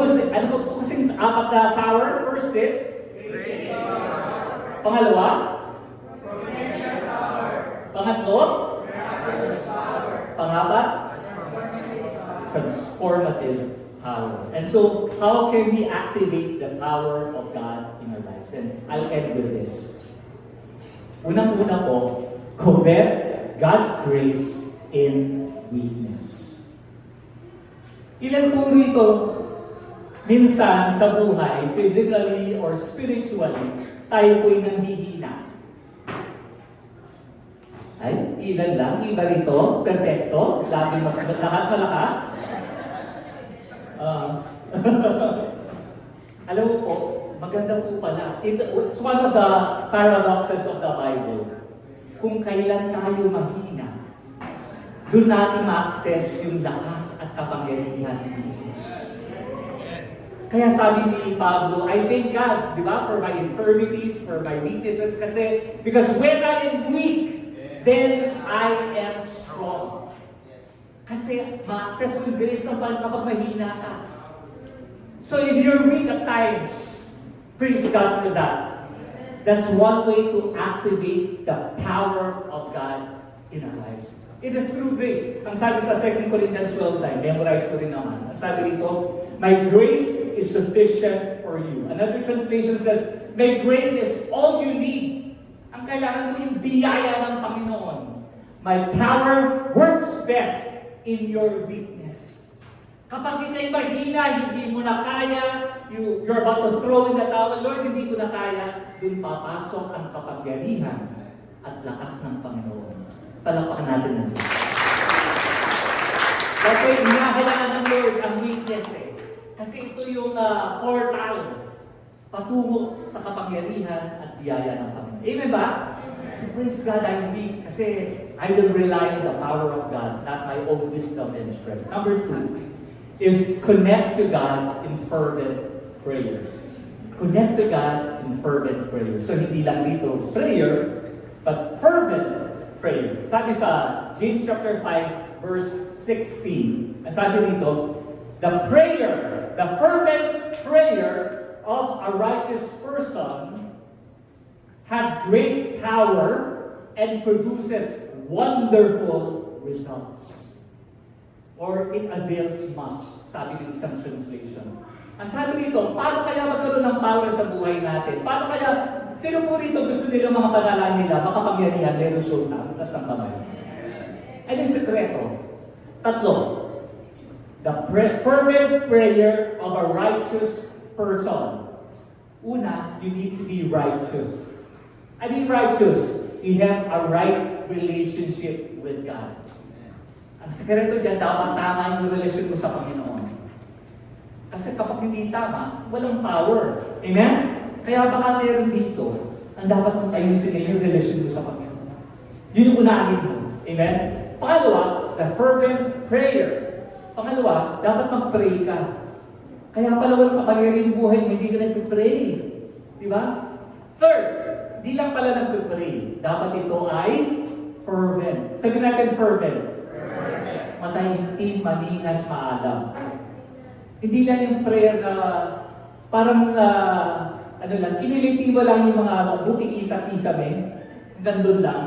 ko po kasing apat na power. First is, pangalawa, pangatlo, pangapat, transformative power. And so, how can we activate the power of God in our lives? And I'll end with this. Unang-una po, covet God's grace in weakness. Ilan po rito, minsan sa buhay, physically or spiritually, tayo po'y nanghihina. Ay, ilan lang, iba rito, perfecto, lahat malakas. Alam mo po, maganda po pala. It's one of the paradoxes of the Bible. Kung kailan tayo mahina, doon natin ma-access yung lakas at kapangyarihan ng Diyos. Kaya sabi ni Pablo, I thank God, di ba, for my infirmities, for my weaknesses, because when I am weak, then I am strong. Kasi ma-access mo yung grace ng Panginoon kapag mahina ka. So if you're weak at times, praise God for that. That's one way to activate the power of God in our lives. It is through grace. Ang sabi sa 2 Corinthians 12, memorize ko rin naman. Ang sabi rito, my grace is sufficient for you. Another translation says, my grace is all you need. Ang kailangan mo yung biyaya ng Panginoon. My power works best in your weakness. Kapag ikay mahina, hindi mo na kaya, you're about to throw in the towel, Lord, hindi ko na kaya, dun papasok ang kapangyarihan at lakas ng Panginoon. Palakpakan natin ng Diyos. Kasi hinahayaan ng Lord ang weakness eh. Kasi ito yung portal patungo sa kapangyarihan at biyaya ng Panginoon. Amen ba? So praise God, I'm weak kasi I will rely on the power of God, not my own wisdom and strength. Number 2 is connect to God in fervent prayer. Connect to God in fervent prayer. So hindi lang dito prayer, but fervent prayer. Sabi sa James chapter 5 verse 16, sabi dito, the fervent prayer of a righteous person has great power and produces wonderful results. Or it avails much, sabi ng isang translation. Ang sabi rito, paano kaya magkaroon ng power sa buhay natin? Paano kaya, sino po rito gusto nila mga panalangin nila, makapangyarihan, may resulta, butas ng kamay? Ano yung sekreto? 3. The fervent prayer of a righteous person. Una, you need to be righteous. I mean righteous, you have a right relationship with God. Ang sekreto dyan, dapat tama yung relasyon mo sa Panginoon. Kasi kapag hindi tama, walang power. Amen? Kaya baka meron dito, ang dapat mong ayusin yung relasyon mo sa Panginoon. Yun yung unahin mo. Amen? Pangalawa, the fervent prayer. Pangalawa, dapat mag-pray ka. Kaya pala walang kapangyarihan yung buhay mo, hindi ka nag-pray. Di ba? Third, di lang pala nag-pray. Dapat ito ay fervent. Sabi natin fervent. Mataimtim, maningas, maalam. Hindi lang yung prayer na parang kinilitiba lang yung mga butik-isa-kisame. Hanggang doon lang.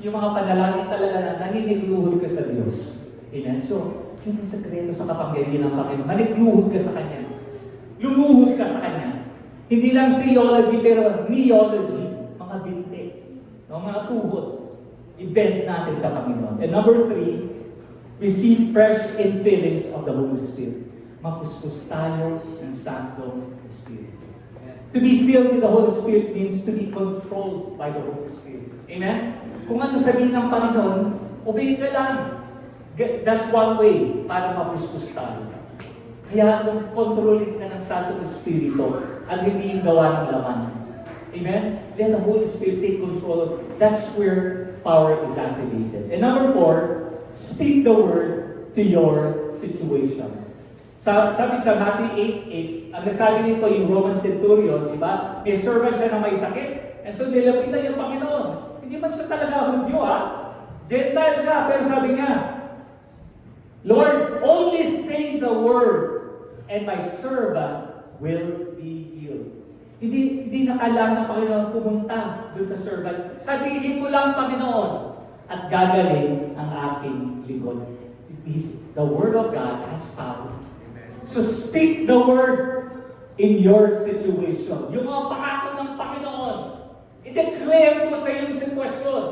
Yung mga panalangin talaga na naninigluhod ka sa Diyos. Amen? So, yun ang sekreto sa kapangyarihan ng Panginoon. Manikluhod ka sa Kanya. Lumuhod ka sa Kanya. Hindi lang theology, pero neology. Mga binti. Mga tuhod. I-bend natin sa Panginoon. And number 3, receive fresh infillings of the Holy Spirit. Mapuskus tayo ng Santo Espiritu. To be filled with the Holy Spirit means to be controlled by the Holy Spirit. Amen? Kung ano sabihin ng Panginoon, obey ka lang. That's one way para mapuskus tayo. Kaya kung kontrolin ka ng Santo Espiritu at hindi yung gawa ng laman. Amen? Let the Holy Spirit take control. That's where power is activated. And number 4, speak the word to your situation. Sabi sa Matthew 8:8, ang nagsabi nito yung Roman centurion, di ba? May servant siya na may sakit. And so nilapitan yung Panginoon. Hindi man siya talaga Hudyo, Gentile siya, pero sabi niya, Lord, only say the word, and my servant will be healed. Hindi na kailangan ng Panginoon pumunta dun sa servant. Sabihin mo lang, Panginoon, at gagaling ang aking lingkod. The Word of God has power. So speak the Word in your situation. Yung mga pangako ng Panginoon, i-declare mo sa iyong sitwasyon.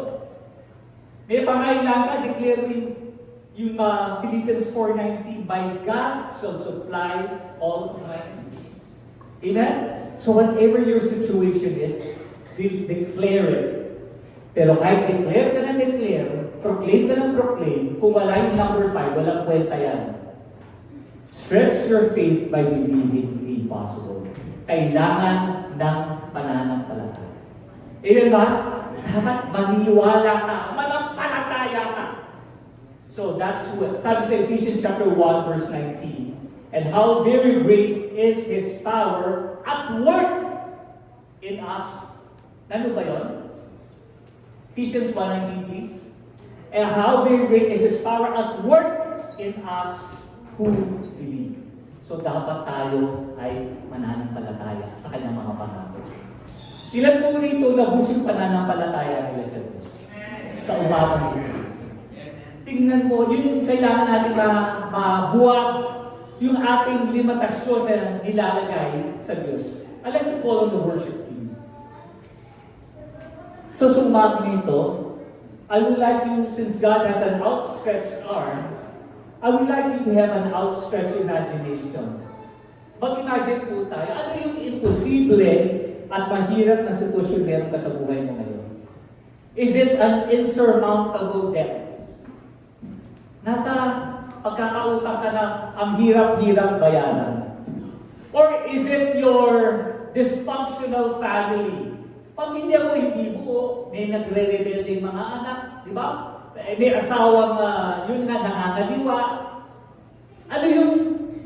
May pangailangan ka, declare mo yung Philippians 4:19, "My God shall supply all my needs." Amen? So whatever your situation is, declare it. Pero kahit declare ka ng declare, proclaim ka ng proclaim, kung wala yung number 5, walang kwenta yan. Stretch your faith by believing the impossible. Kailangan ng pananampalataya. Amen ba? Dapat maniwala ka, manampalataya ka. So that's what, sabi sa Ephesians chapter 1 verse 19, "And how very great is His power at work in us." Ano ba yun? Ephesians 1:19 please. "And how very great is His power at work in us who believe." So dapat tayo ay mananampalataya sa kanyang mga pangako. Ilan po rito nabus yung pananampalataya nila sa Diyos sa umagang ito? Tingnan mo, yun yung kailangan natin mabuwag yung ating limitasyon na nilalagay sa Diyos. I'd like to call on the worship team. So sa umagang ito, I would like you, since God has an outstretched arm, I would like you to have an outstretched imagination. Mag-imagine po tayo, ano yung imposible at mahirap na sitwasyon meron ka sa buhay mo ngayon? Is it an insurmountable debt? Nasa pagkakautang ka na ang hirap-hirap bayaran? Or is it your dysfunctional family? Pamilya mo hindi buo, may nagre-rebelding mga anak, di ba? May asawang yun na nangangaliwa. Ano yung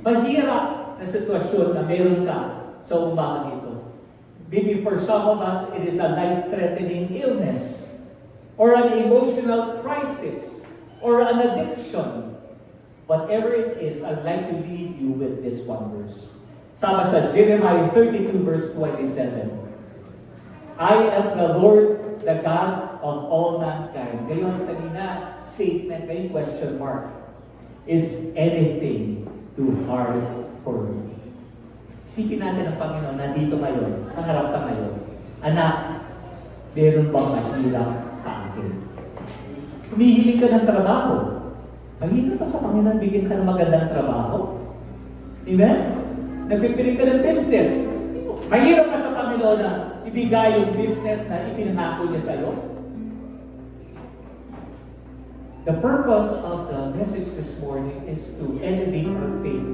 mahirap na sitwasyon na meron ka sa umagang ito? Maybe for some of us, it is a life-threatening illness, or an emotional crisis, or an addiction. Whatever it is, I'd like to leave you with this one verse. Sama sa Jeremiah 32 verse 27. "I am the Lord, the God of all mankind." Ngayon, kanina, statement, may question mark. "Is anything too hard for me?" Isipin natin ang Panginoon, nandito ngayon, kaharap ka ngayon. Anak, meron bang mahirap sa akin? Humihiling ka ng trabaho. Mahirap pa sa Panginoon, bigyan ka ng magandang trabaho. Amen? Nagpipili ka ng business. Mahirap pa sa Panginoon na ibigay yung business na ipinangako niya sa'yo. The purpose of the message this morning is to elevate our faith.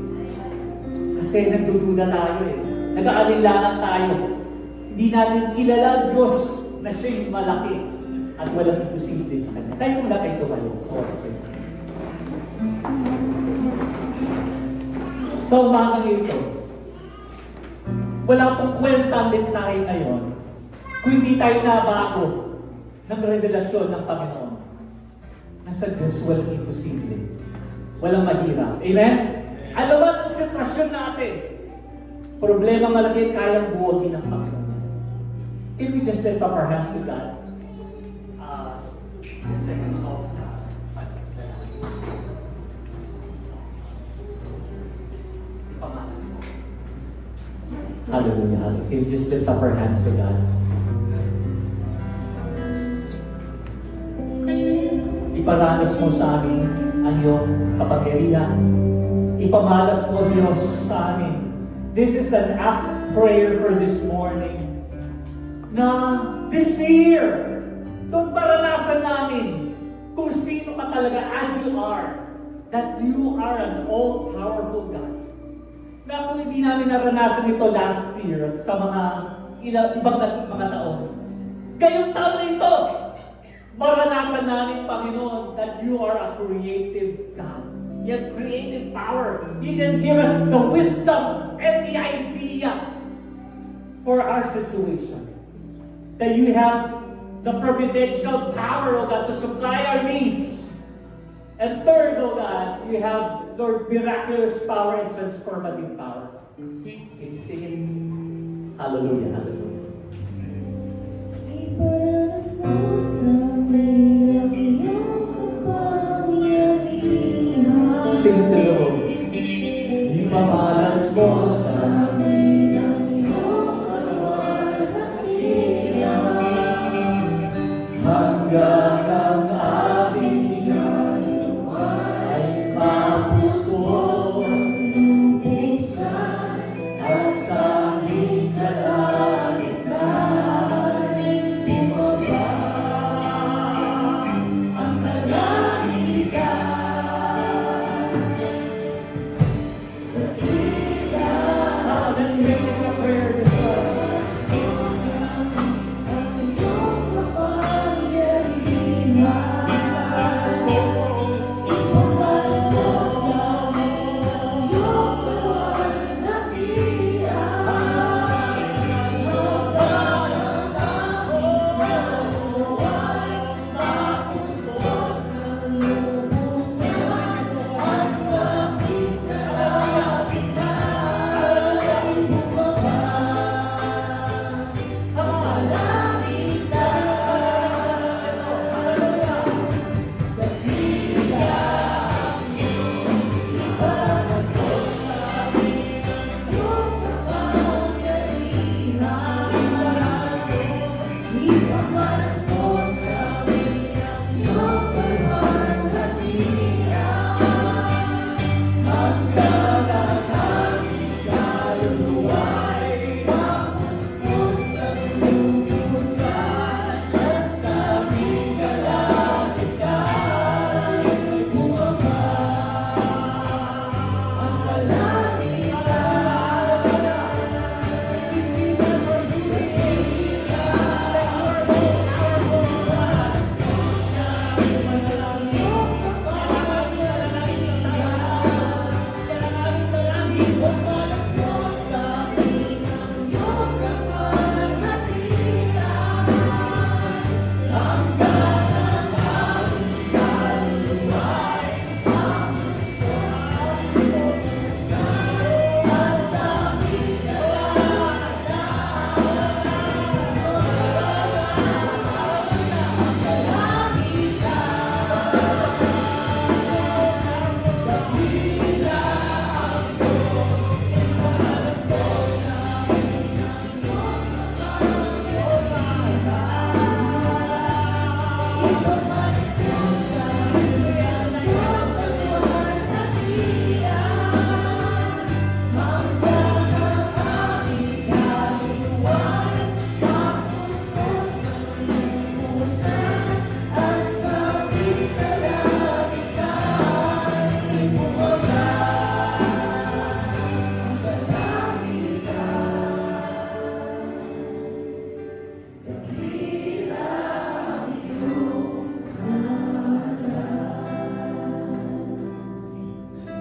Kasi nagdududa tayo eh. Nag-aalilangan tayo. Hindi natin kilala ang Diyos na siya yung malaki at walang imposible sa Kanya. Tayo muna kayo tumayo sa worship. Sa umagang ito, wala pong kwenta ang mensahe ngayon kung hindi tayo nabago ng revelasyon ng Panginoon na sa Diyos walang imposible, walang mahirap. Amen? Ano ba ang sitwasyon natin? Problema malaki, kayang buwagin ng Panginoon. Can we just lift up our hands to God? The second song. Hallelujah, hallelujah. Can we just lift up our hands to God? Iparanas mo sa amin ang iyong kapangyarihan. Ipamalas mo, Diyos, sa amin. This is an apt prayer for this morning. Na this year, Lord, maranasan namin kung sino ka talaga as you are. That you are an all-powerful God. Na kung hindi namin naranasan ito last year at sa mga ibang mga taon, ngayong taon na ito, maranasan namin, Panginoon, that you are a creative God. You have creative power. You can give us the wisdom and the idea for our situation. That you have the providential power, O God, to supply our needs. And third, O God, you have Lord, miraculous power and transformative power. Can you sing it? Hallelujah, hallelujah. Iparanas mo sa amin ang iyong kapangyarihan. Sing to the Lord. Ipamalas mo sa amin ang iyong kaluwalhatian. hanggang ang aming ay mapuspos Lubusan at sa aming kalagitnaan bumaba ang kalangitan. Let's make this a prayer this morning.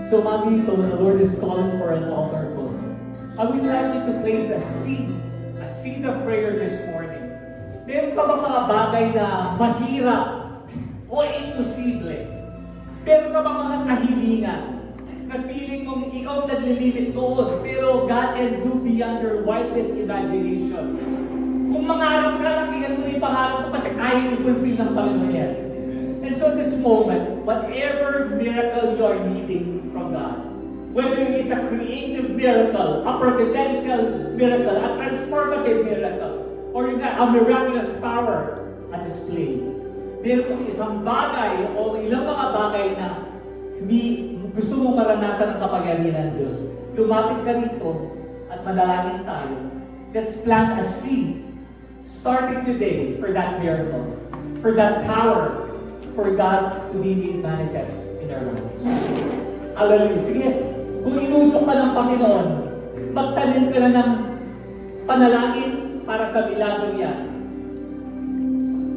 So, Mamito, the Lord is calling for an altar call. I would like you to place a seed of prayer this morning. Meron ka bang mga bagay na mahirap o imposible? Meron ka bang mga kahilingan na feeling mong ikaw naglilimit doon, pero God can do beyond your wildest imagination? Kung mangarap ka, lakihan mo na yung pangarap mo kasi kaya i-fulfill ng Panginoon yan. And so this moment, whatever miracle you are needing from God, whether it's a creative miracle, a providential miracle, a transformative miracle, or a miraculous power at display, meron kang isang bagay o ilang mga bagay na gusto mong maranasan ang kapangyarihan ng Diyos. Lumapit ka rito at manalangin tayo. Let's plant a seed starting today for that miracle, for that power, for God to be made manifest in our lives. Hallelujah. Sige, kung inutok ka ng Panginoon, magtanim ka na ng panalangin para sa milagro niya.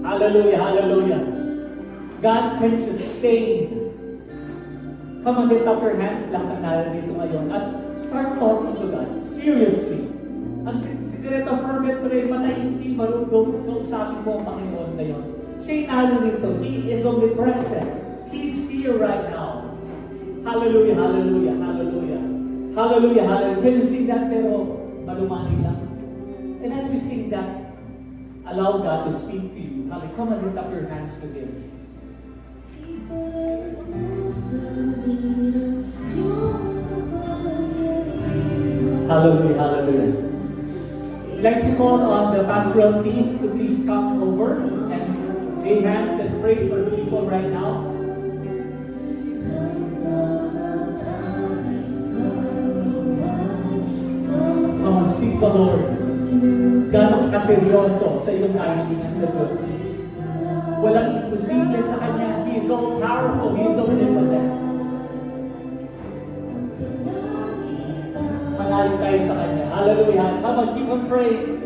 Hallelujah, hallelujah. God can sustain. Come on, lift up your hands, lahat ng narito ngayon, at start talking to God. Seriously. Ang sikreto, fervent prayer, matainti, marunong kausapin mo ang Panginoon ngayon. Siya'y narito. He is omnipresent. He's here right now. Hallelujah, hallelujah, hallelujah. Hallelujah, hallelujah. Can you sing that pero malumanay lang? And as we sing that, allow God to speak to you. Hallelujah. Come and lift up your hands to Him. Hallelujah, hallelujah. I'd like to call on the pastoral team to please come over and lay hands and pray for people right now. Come on, seek the Lord. Gano'n ka seryoso sa iyong kaibigan sa Diyos. Walang imposible sa Kanya. He is so powerful. He is so omnipotent. Manalig tayo sa Kanya. Hallelujah. Come on, keep on praying.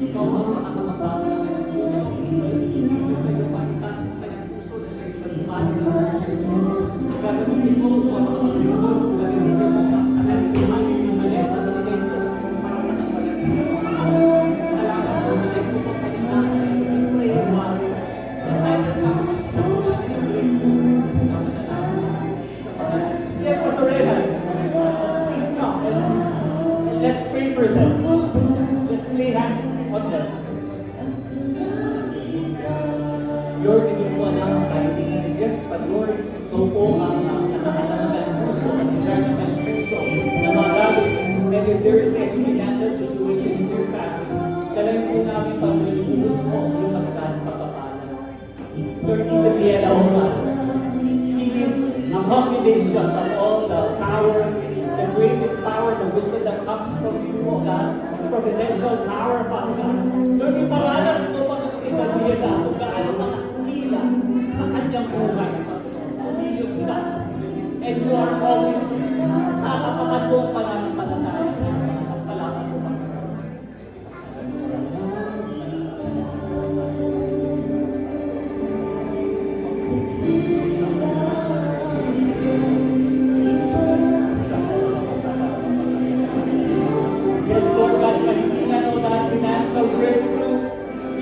Ikaw ang makakapagbago. Imposible sa iyong panitas ng Kanyang gusto na sa iyong panitas. Gagamitin mo kung ano ang lingkod, gagamitin mo ang alitimanin ng malit, gagamitin mo para sa kapalit. Salamat po, gagamitin mo kung kanina, gagamitin mo yung wari. Yes, Pastor Rena, please come and let's pray for them. Let's lay hands on them. Lord, hindi ko alam ang kaibigan ni Jess, but Lord, ikaw po ang nakakala ng kanyang puso, ang desire ng kanyang puso, na magalit. And if there is any financial situation in their family, dalayan po namin pag nilibubos mo yung masaganang pagpapala. Lord, even the Elahoma, she needs a combination of all the power, the creative power, the wisdom that comes from you, O God, the providential power, Father God. Lord, iparanas mo pa ng Gabriela kung gaano mas kila sa kanyang buhay. Umiyos ka. And you are always natapakan mo ang pananampalataya. Salamat po, Panginoon. Yes, Lord God, kahilingan, O God, financial breakthrough.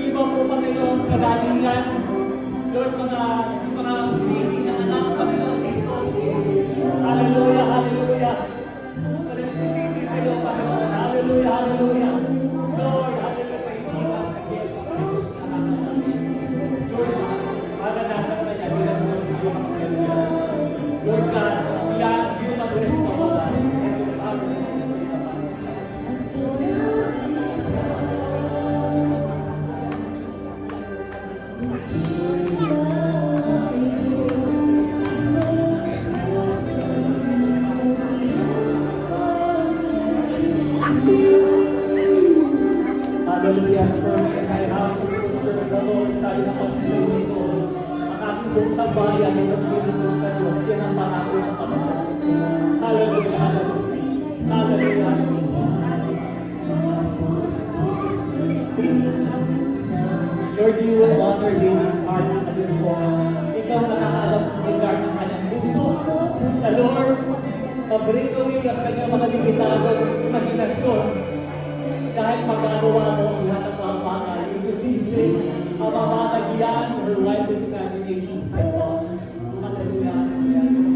Iba po, Panginoon, kagalingan. Lord, mga hindi na anak, Panginoon, dito. Hallelujah, hallelujah. Pag-ibig sa iyo, Panginoon. Hallelujah, hallelujah. Lord, hallelujah, kahilingan. Yes, Lord, para nasa kanya, bilang Diyos, Lord God, beyond human wisdom, O God, and your power and your spirit of honesty. Hallelujah, for me and my house we will serve the Lord. Sabi ng pag-isay ko, ang aking buong bayan ay nagbibigay sa Diyos. Yan ang pangako ng Panginoon. Hallelujah, hallelujah. Hallelujah, hallelujah. Lord, you will honor David's heart at this moment. Ikaw nakakaalam ng desire ng kanyang puso. Na Lord, mag-break away ang kanyang mga limitadong imaginasyon. Dahil magagawa mo ang lahat ng mga bagay, imposible ang mamamagyan her wildest imaginations and thoughts. Hallelujah, hallelujah.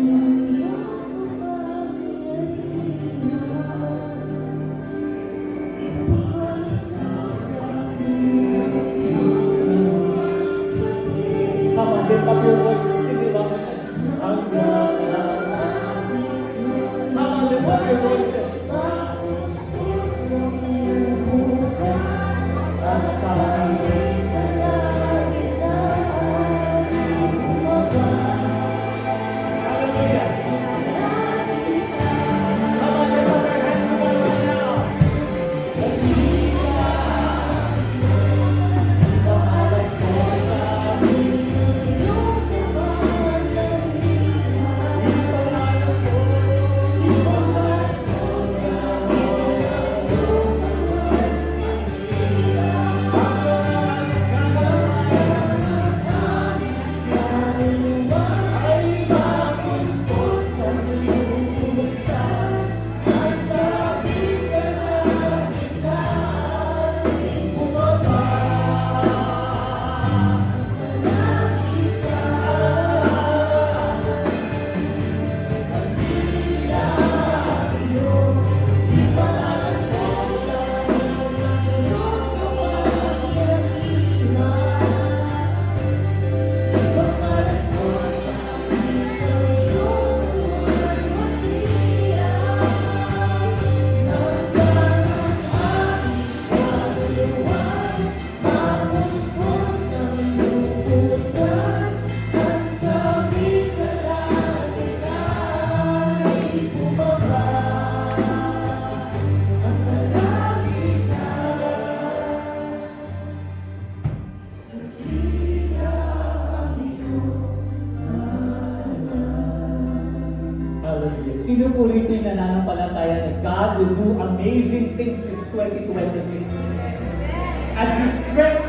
Come on, lift up your voices, sing it out. Come on, lift up your voices. Sino po rito yung nananampalataya na God will do amazing things this 2026? As we stretch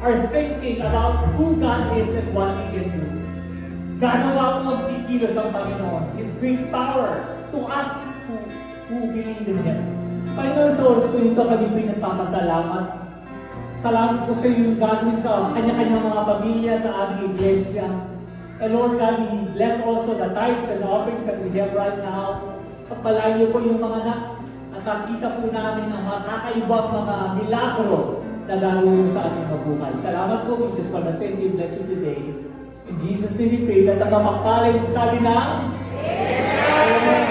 our thinking about who God is and what He can do. Gagawa po ang kikilos ang Panginoon. His great power to us who believe in Him. Panginoon, sa oras po ito, kami po yung nagpapasalamat. Salamat po sa inyong gagawin sa kanya-kanyang mga pamilya, sa aming iglesia. And Lord God, we bless also the tithes and offerings that we have right now. Pagpalain niyo po yung mga anak at makita po namin ang mga kakaibang mga milagro na gagawin mo sa aming mabuhay. Salamat po, we just want to thank you, bless you today. In Jesus' name we pray, at ang mapagpalay sabi na, Amen.